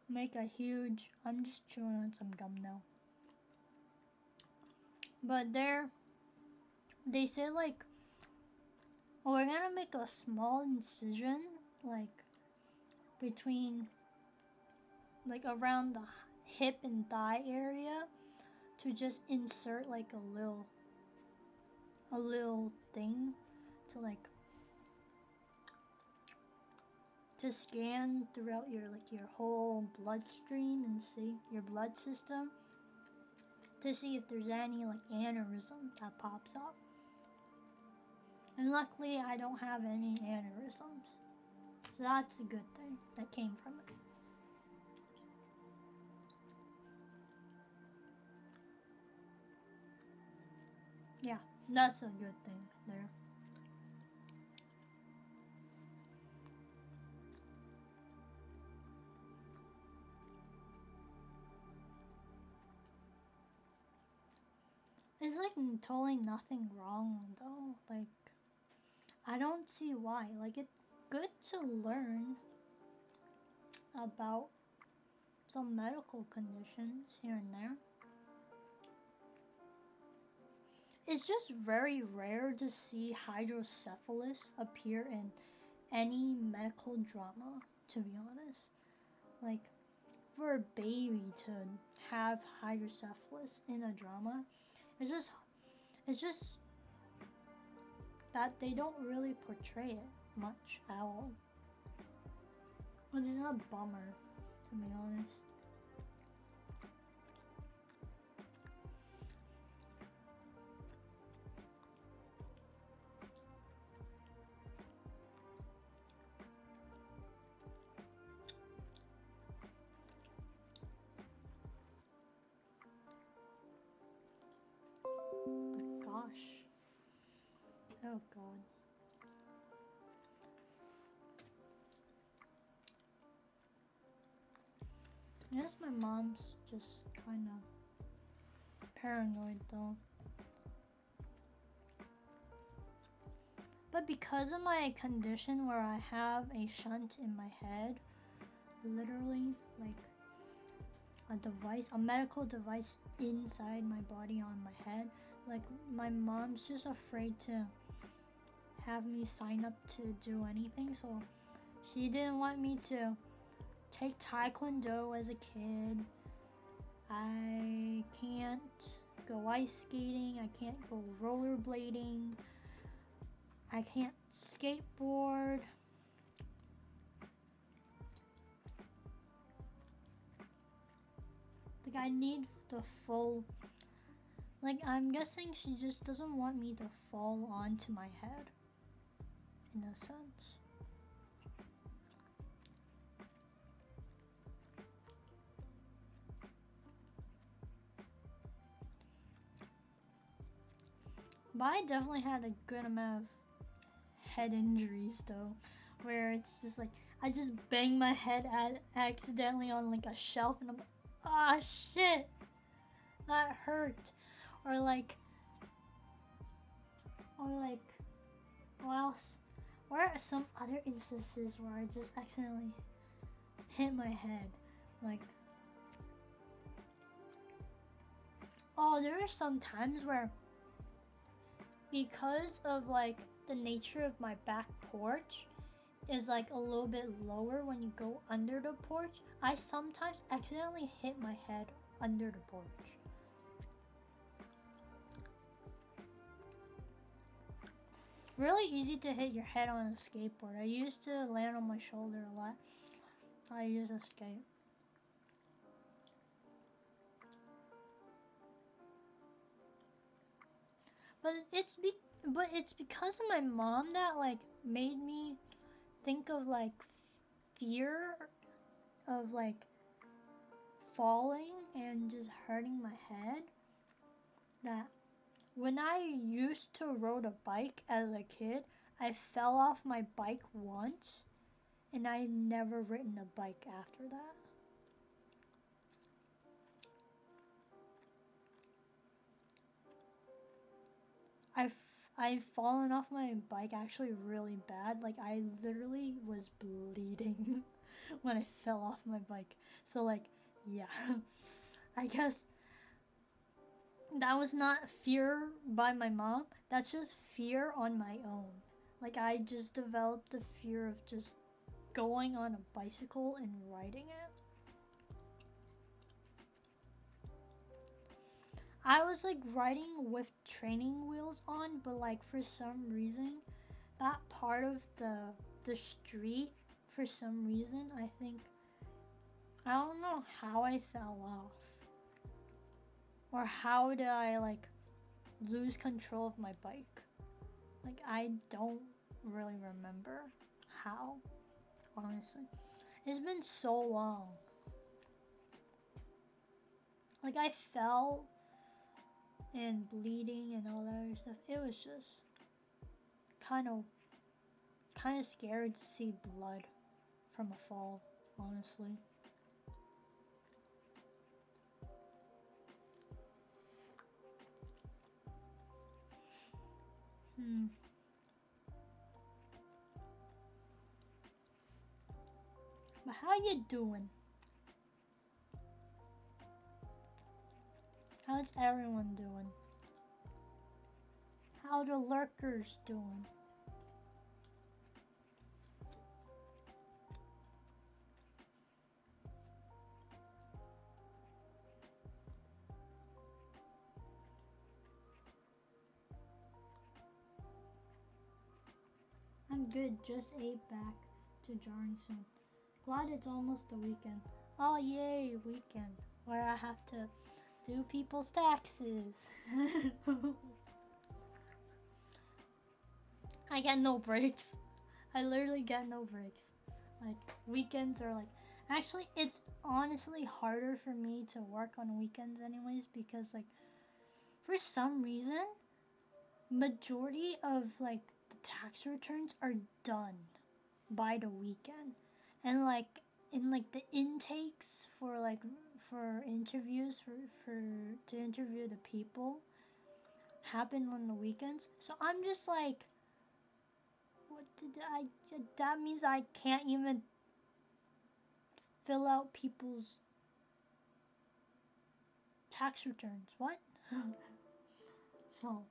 make a huge, I'm just chewing on some gum now. But they said like, oh, we're gonna make a small incision like between like around the hip and thigh area to just insert like a little thing to like to scan throughout your whole bloodstream and see your blood system to see if there's any like aneurysm that pops up. And luckily I don't have any aneurysms. So that's a good thing that came from it. Yeah, that's a good thing there. There's like totally nothing wrong though. Like, I don't see why. Like, it's good to learn about some medical conditions here and there. It's just very rare to see hydrocephalus appear in any medical drama, to be honest. Like, for a baby to have hydrocephalus in a drama, it's just that they don't really portray it much at all. Which is a bummer, to be honest. But gosh. Oh god. I guess my mom's just kind of paranoid though. But because of my condition where I have a shunt in my head, literally like a medical device inside my body on my head, like my mom's just afraid to have me sign up to do anything, so she didn't want me to take taekwondo as a kid. I can't go ice skating, I can't go rollerblading, I can't skateboard. Like, I need the full, like, I'm guessing she just doesn't want me to fall onto my head, in a sense. But I definitely had a good amount of head injuries though, where it's just like I just bang my head accidentally on like a shelf and I'm like, ah, shit, that hurt. Or like what else? Or some other instances where I just accidentally hit my head, like, oh, there are some times where, because of like the nature of my back porch is like a little bit lower when you go under the porch, I sometimes accidentally hit my head under the porch. Really easy to hit your head on a skateboard. I used to land on my shoulder a lot. I use a skate. But it's because of my mom that like made me think of like fear of like falling and just hurting my head, that when I used to ride a bike as a kid, I fell off my bike once and I never ridden a bike after that. I've fallen off my bike actually really bad. Like, I literally was bleeding when I fell off my bike. So like, yeah. I guess that was not fear by my mom. That's just fear on my own. Like, I just developed the fear of just going on a bicycle and riding it. I was like riding with training wheels on, but like for some reason, that part of the street, for some reason, I think, I don't know how I fell off. Or how did I like lose control of my bike? Like, I don't really remember how, honestly. It's been so long. Like, I fell and bleeding and all that other stuff. It was just kind of scary to see blood from a fall, honestly. Hmm. But how you doing? How's everyone doing? How the lurkers doing? I'm good, just ate back to jarring soon. Glad it's almost the weekend. Oh yay, weekend. Where I have to do people's taxes. I get no breaks. I literally get no breaks. Like, weekends are like. Actually, it's honestly harder for me to work on weekends, anyways, because, like, for some reason, majority of, like, the tax returns are done by the weekend. And, like, in, like, the intakes for, like, for interviews, for to interview the people, happen on the weekends. So I'm just like, what did I? That means I can't even fill out people's tax returns. What? so,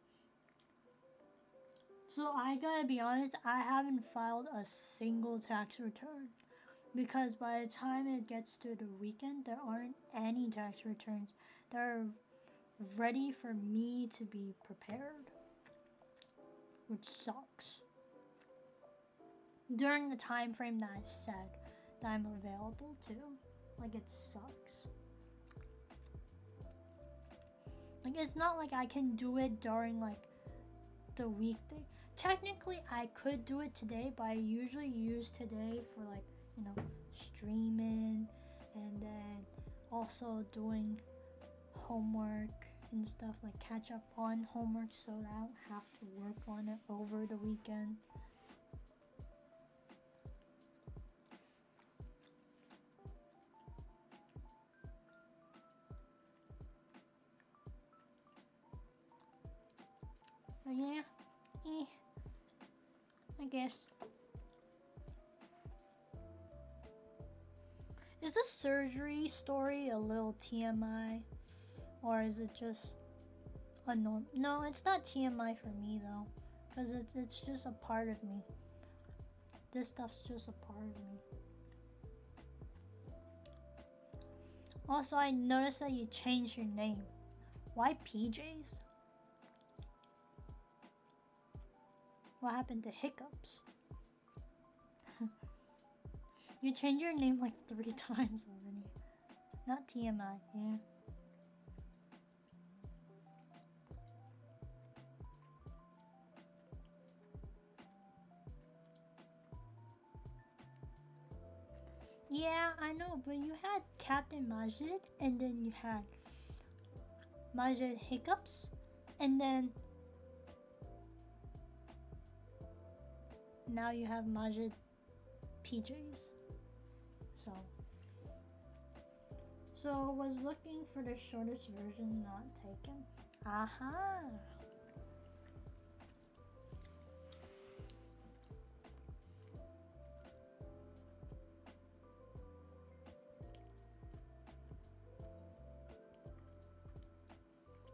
so I gotta be honest. I haven't filed a single tax return because by the time it gets to the weekend, there aren't any tax returns that are ready for me to be prepared, which sucks. During the time frame that I said that I'm available to, like, it sucks. Like, it's not like I can do it during, like, the weekday. Technically, I could do it today, but I usually use today for, like, you know, streaming and then also doing homework and stuff, like catch up on homework so that I don't have to work on it over the weekend. But yeah, I guess. Is the surgery story a little TMI? Or is it just a norm? No, it's not TMI for me though. Because it's just a part of me. This stuff's just a part of me. Also, I noticed that you changed your name. Why PJs? What happened to hiccups? You changed your name like 3 times already. Not TMI, yeah. Yeah, I know, but you had Captain Majid, and then you had Majid Hiccups, and then now you have Majid PJs. So was looking for the shortest version, not taken. Aha!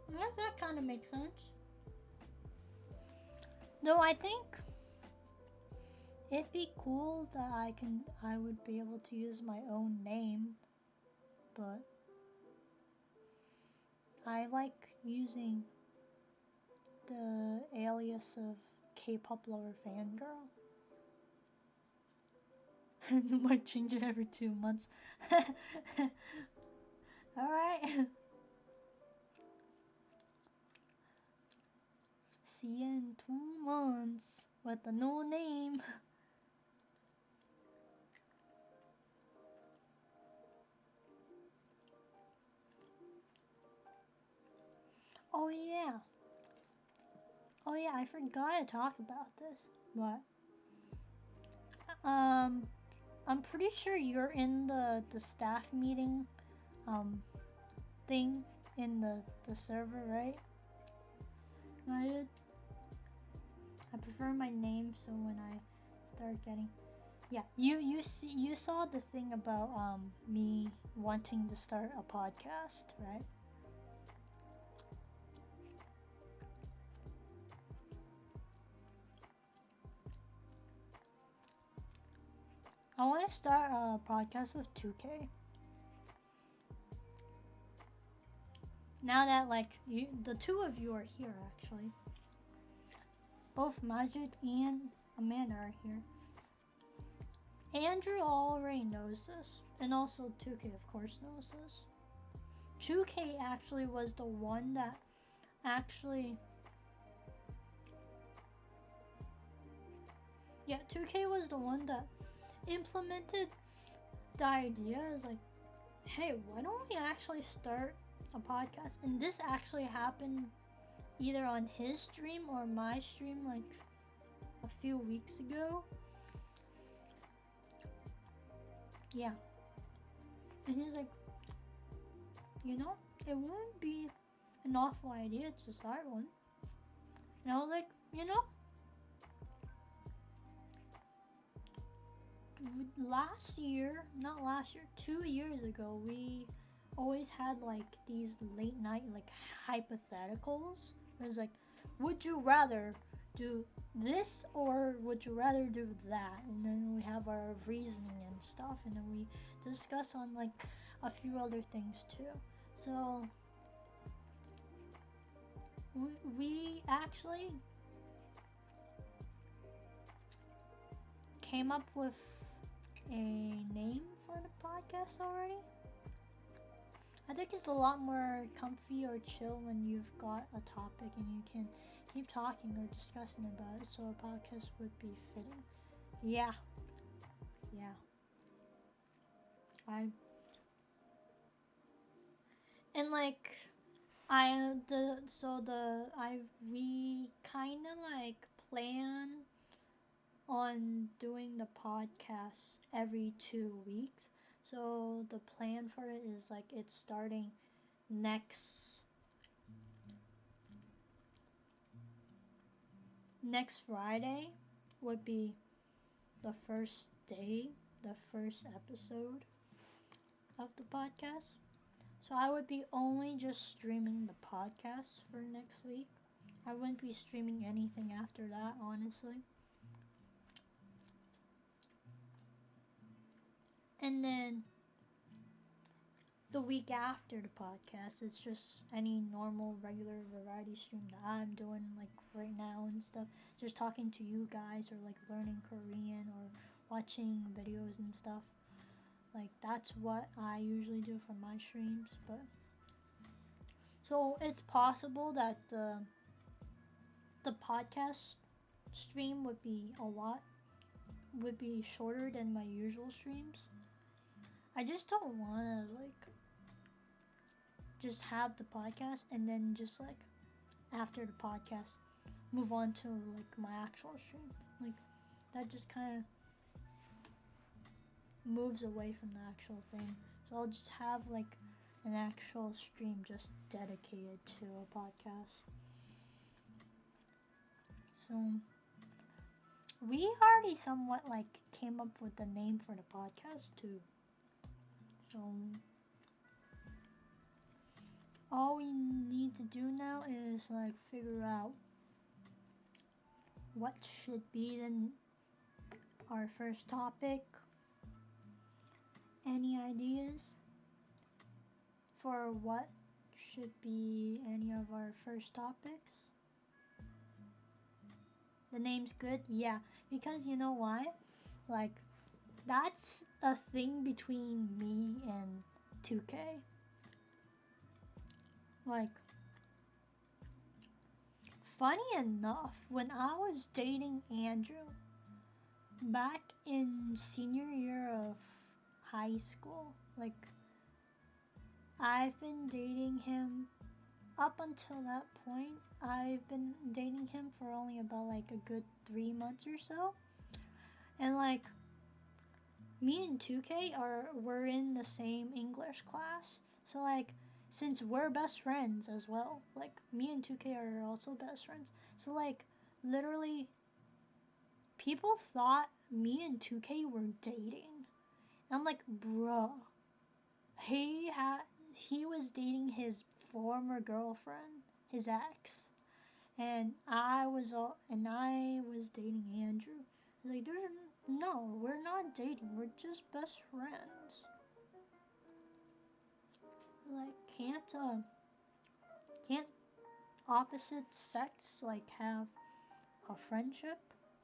I guess that kind of makes sense. Though I think it'd be cool that I would be able to use my own name, but I like using the alias of K-pop lover fangirl. I might change it every 2 months. Alright. See you in 2 months with a new name. Oh yeah. Oh yeah, I forgot to talk about this. But I'm pretty sure you're in the staff meeting thing in the server, right? Right? I prefer my name, so when I start getting, yeah, you saw the thing about me wanting to start a podcast, right? I want to start a podcast with 2K. Now that like the two of you are here, actually, both Majid and Amanda are here. Andrew already knows this, and also 2K of course knows this. 2K actually was the one that actually, yeah, 2K was the one that implemented the idea. Is like, hey, why don't we actually start a podcast? And this actually happened either on his stream or my stream like a few weeks ago. Yeah. And he's like, it wouldn't be an awful idea to start one. And I was like, not last year, 2 years ago, we always had like these late night like hypotheticals. It was like, would you rather do this or would you rather do that? And then we have our reasoning and stuff, and then we discuss on like a few other things too. So we actually came up with a name for the podcast already. I think it's a lot more comfy or chill when you've got a topic and you can keep talking or discussing about it, so a podcast would be fitting. Yeah. I and like we kind of like plan on doing the podcast every 2 weeks. So the plan for it is like it's starting next Friday would be the first day, the first episode of the podcast. So I would be only just streaming the podcast for next week. I wouldn't be streaming anything after that, honestly. And then the week after the podcast, it's just any normal, regular variety stream that I'm doing, like right now and stuff. Just talking to you guys, or like learning Korean, or watching videos and stuff. Like that's what I usually do for my streams. But so it's possible that the podcast stream would be shorter than my usual streams. I just don't want to like just have the podcast and then just like after the podcast move on to like my actual stream. Like that just kind of moves away from the actual thing. So I'll just have like an actual stream just dedicated to a podcast. So we already somewhat like came up with the name for the podcast too. So all we need to do now is like figure out what should be our first topic. Any ideas for what should be any of our first topics? The name's good? Yeah, because you know why? Like, that's a thing between me and 2K. Like, funny enough, when I was dating Andrew back in senior year of high school, like, I've been dating him up until that point. I've been dating him for only about like a good 3 months or so. And like, me and 2K we're in the same English class. So like, since we're best friends as well, like me and 2K are also best friends. So like, literally people thought me and 2K were dating. And I'm like, bruh, he was dating his former girlfriend, his ex, and I was dating Andrew. He's like, no, we're not dating. We're just best friends. Like, can't opposite sex like have a friendship,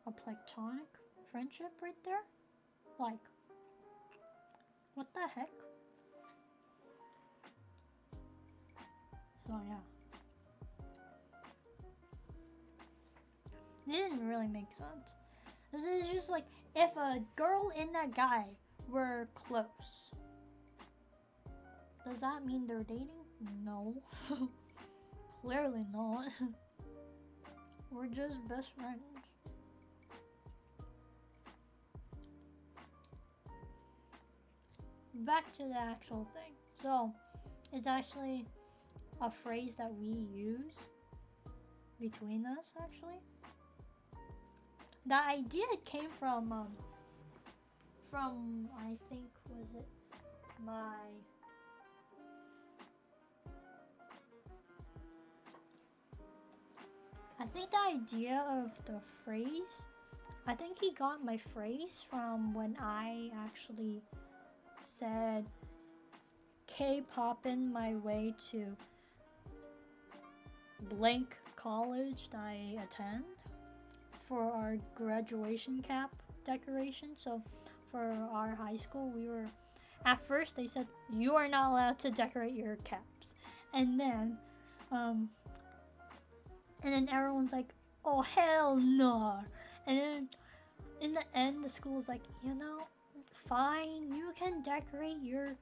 a platonic friendship right there? Like, what the heck? So yeah, it didn't really make sense. It's just like, if a girl and that guy were close, does that mean they're dating? No. Clearly not. We're just best friends. Back to the actual thing. So, it's actually a phrase that we use between us, actually. The idea came from I think, was it I think the idea of the phrase, I think he got my phrase from when I actually said K-poppin' my way to blank college that I attend for our graduation cap decoration. So for our high school, at first they said you are not allowed to decorate your caps, and then everyone's like, oh hell no. And then in the end the school's like, fine, you can decorate your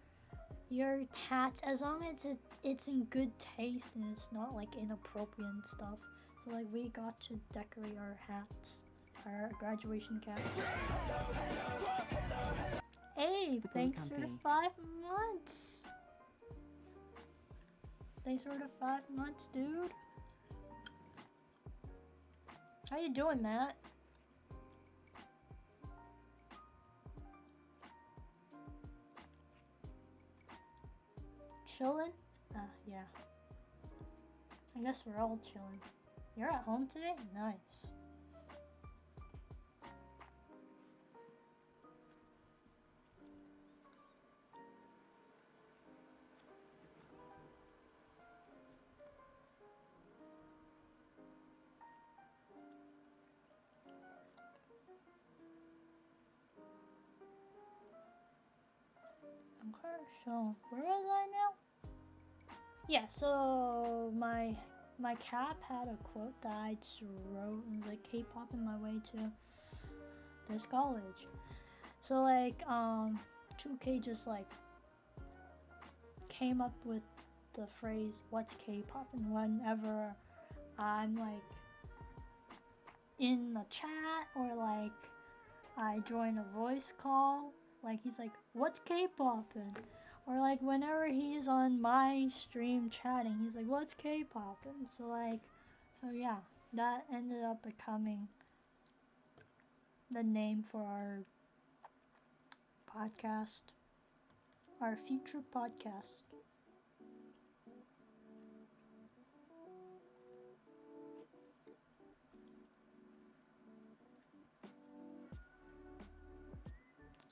hats as long as it's in good taste and it's not like inappropriate and stuff. So like, we got to decorate our hats, our graduation caps. Hey, thanks for the 5 months. Thanks for the 5 months, dude. How you doing, Matt? Chillin'? Yeah. I guess we're all chilling. You're at home today? Nice. Okay, so where was I now? Yeah, so my cap had a quote that I just wrote, and it was like, K-popping my way to this college. So like 2K just like came up with the phrase what's K-popping whenever I'm like in the chat, or like I join a voice call. Like, he's like, what's K-poppin'? Or like, whenever he's on my stream chatting, he's like, what's K-poppin'? So yeah, that ended up becoming the name for our podcast, our future podcast.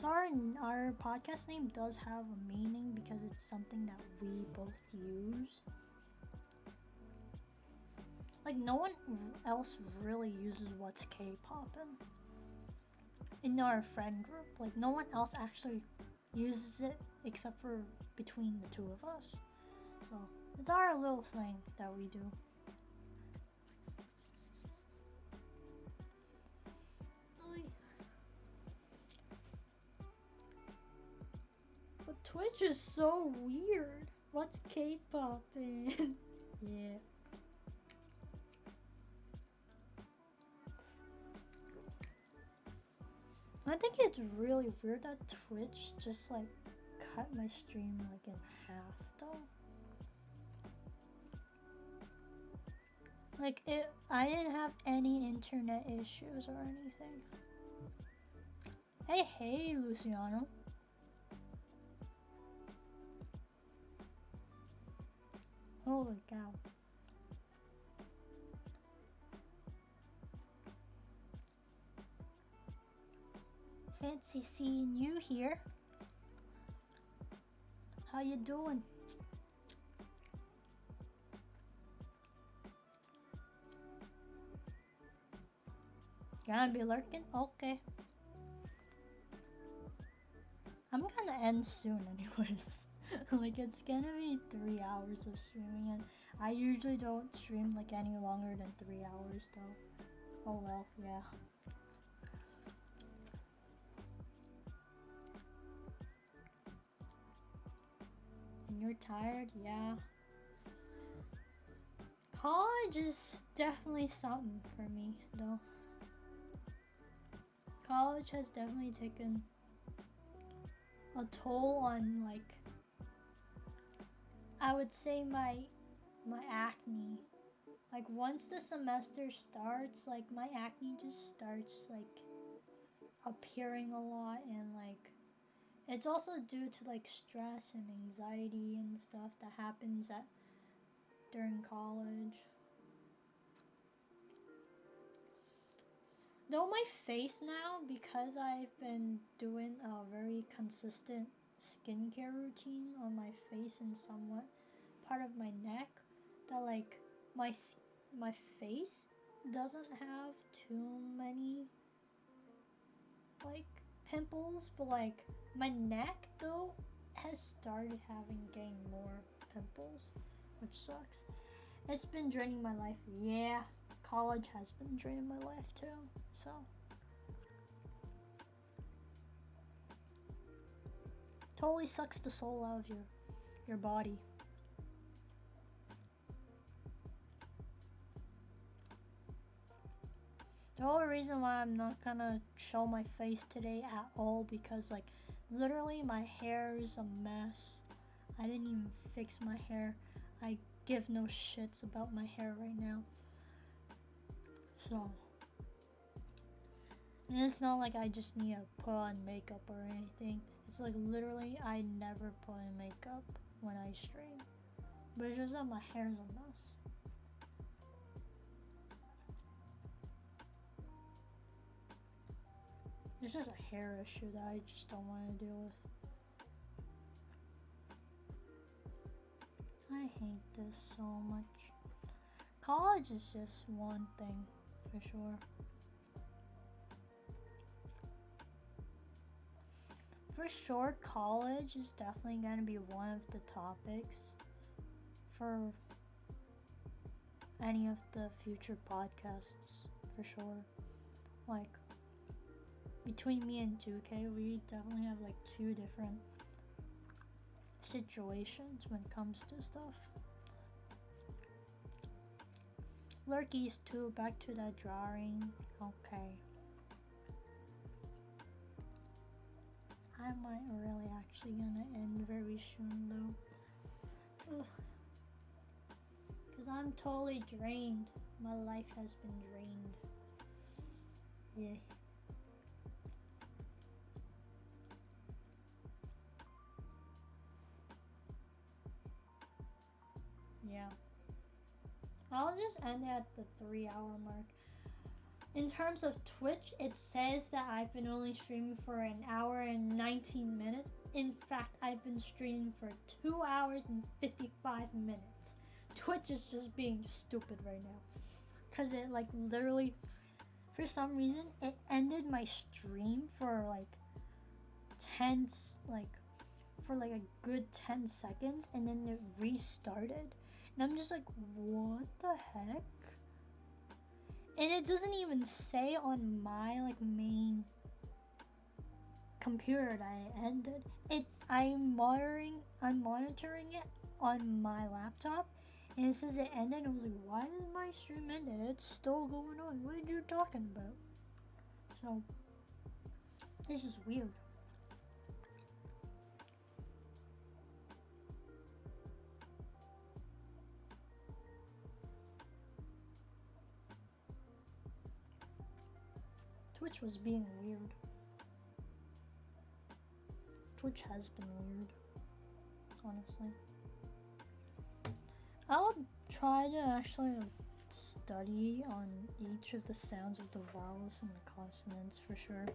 So our podcast name does have a meaning because it's something that we both use. Like, no one else really uses what's K-poppin' in our friend group. Like, no one else actually uses it except for between the two of us. So it's our little thing that we do. But Twitch is so weird. What's K-poppin'? Yeah. I think it's really weird that Twitch just like cut my stream like in half though. Like, I didn't have any internet issues or anything. Hey, Luciano. Holy cow. Fancy seeing you here. How you doing? Gonna be lurking? Okay. I'm gonna end soon anyways. Like, it's gonna be 3 hours of streaming, and I usually don't stream like any longer than 3 hours though. Oh well, yeah. And you're tired? Yeah. College is definitely something for me though. College has definitely taken a toll on, like, I would say my acne. Like, once the semester starts, like, my acne just starts like appearing a lot, and like it's also due to like stress and anxiety and stuff that happens at during college. Though my face now, because I've been doing a very consistent skincare routine on my face and somewhat part of my neck, that like my my face doesn't have too many like pimples, but like my neck though has started getting more pimples, which sucks. It's been draining my life. Yeah, college has been draining my life too. So totally sucks the soul out of your body. The only reason why I'm not gonna show my face today at all, because like literally my hair is a mess. I didn't even fix my hair. I give no shits about my hair right now. So, and it's not like I just need to put on makeup or anything. It's like literally I never put on makeup when I stream. But it's just that my hair's a mess. It's just a hair issue that I just don't want to deal with. I hate this so much. College is just one thing, for sure. For sure, college is definitely going to be one of the topics for any of the future podcasts, for sure. Like, between me and 2K, we definitely have like two different situations when it comes to stuff. Lurkies too, back to that drawing. Okay. I might really actually gonna end very soon though. Cause I'm totally drained. My life has been drained. Yeah. Yeah. I'll just end at the 3 hour mark. In terms of Twitch, it says that I've been only streaming for an hour and 19 minutes. In fact, I've been streaming for 2 hours and 55 minutes. Twitch is just being stupid right now. Because it, like, literally, for some reason, it ended my stream for, like, for, like, a good 10 seconds. And then it restarted. And I'm just like, what the heck? And it doesn't even say on my like main computer that it ended. I'm monitoring it on my laptop, and it says it ended. I was like, why is my stream ended? It's still going on. What are you talking about? So it's just weird. Twitch was being weird. Twitch has been weird, honestly. I'll try to actually study on each of the sounds of the vowels and the consonants for sure.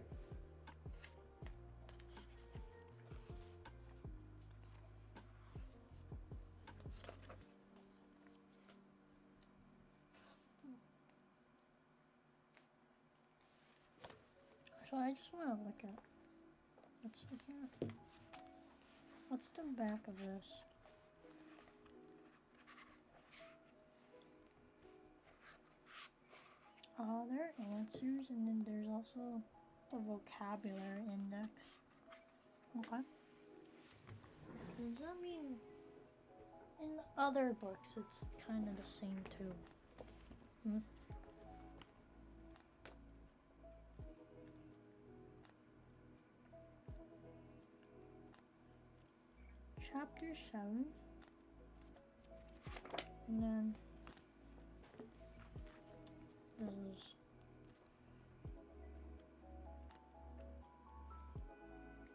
So I just want to look at, let's see here. What's the back of this? There are answers, and then there's also a vocabulary index. Okay. Does that mean in other books it's kind of the same too? Chapter 7, and then this is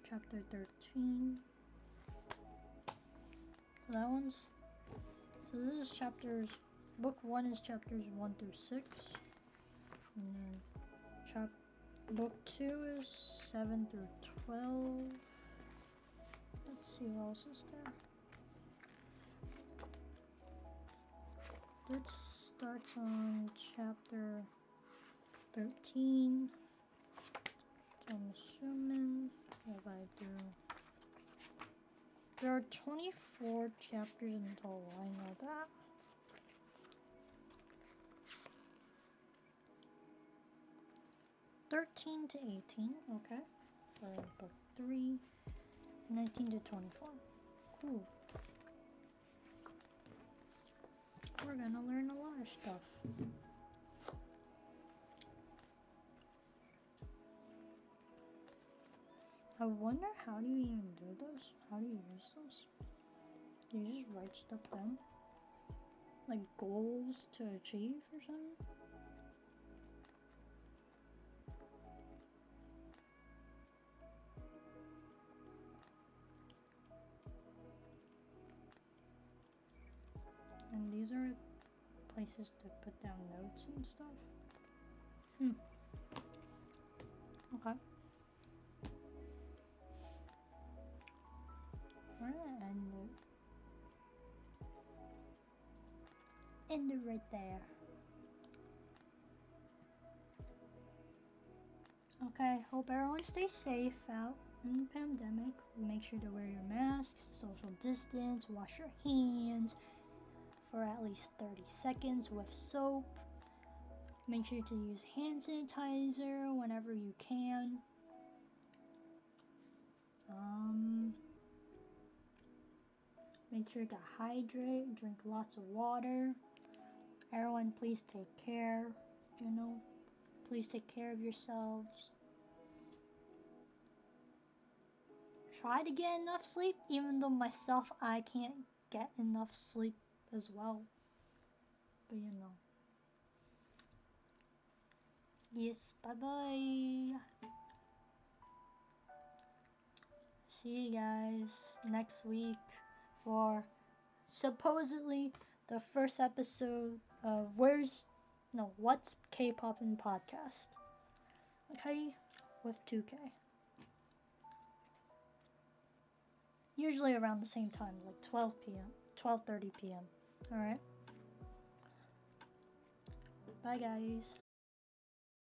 chapter 13. So that one's, so this is book 1 is chapters 1 through 6, and then book 2 is 7 through 12. Let's see what else is there. This starts on chapter 13. So I'm assuming if I do. There are 24 chapters in total, I know that. (13 to 18), okay. For book 3, 19 to 24. Cool. We're gonna learn a lot of stuff. I wonder, how do you even do those? How do you use those? Do you just write stuff down? Like goals to achieve or something? And these are places to put down notes and stuff. Okay. We're gonna end it right there. Okay, hope everyone stays safe out in the pandemic. Make sure to wear your masks, social distance, wash your hands for at least 30 seconds with soap. Make sure to use hand sanitizer whenever you can. Make sure to hydrate, drink lots of water. Everyone, please take care, Please take care of yourselves. Try to get enough sleep, even though myself, I can't get enough sleep as well. But Yes, bye-bye. See you guys next week for supposedly the first episode of What's K-Pop in Podcast. Okay? With 2K. Usually around the same time, like 12 p.m., 12:30 p.m. Alright? Bye, guys.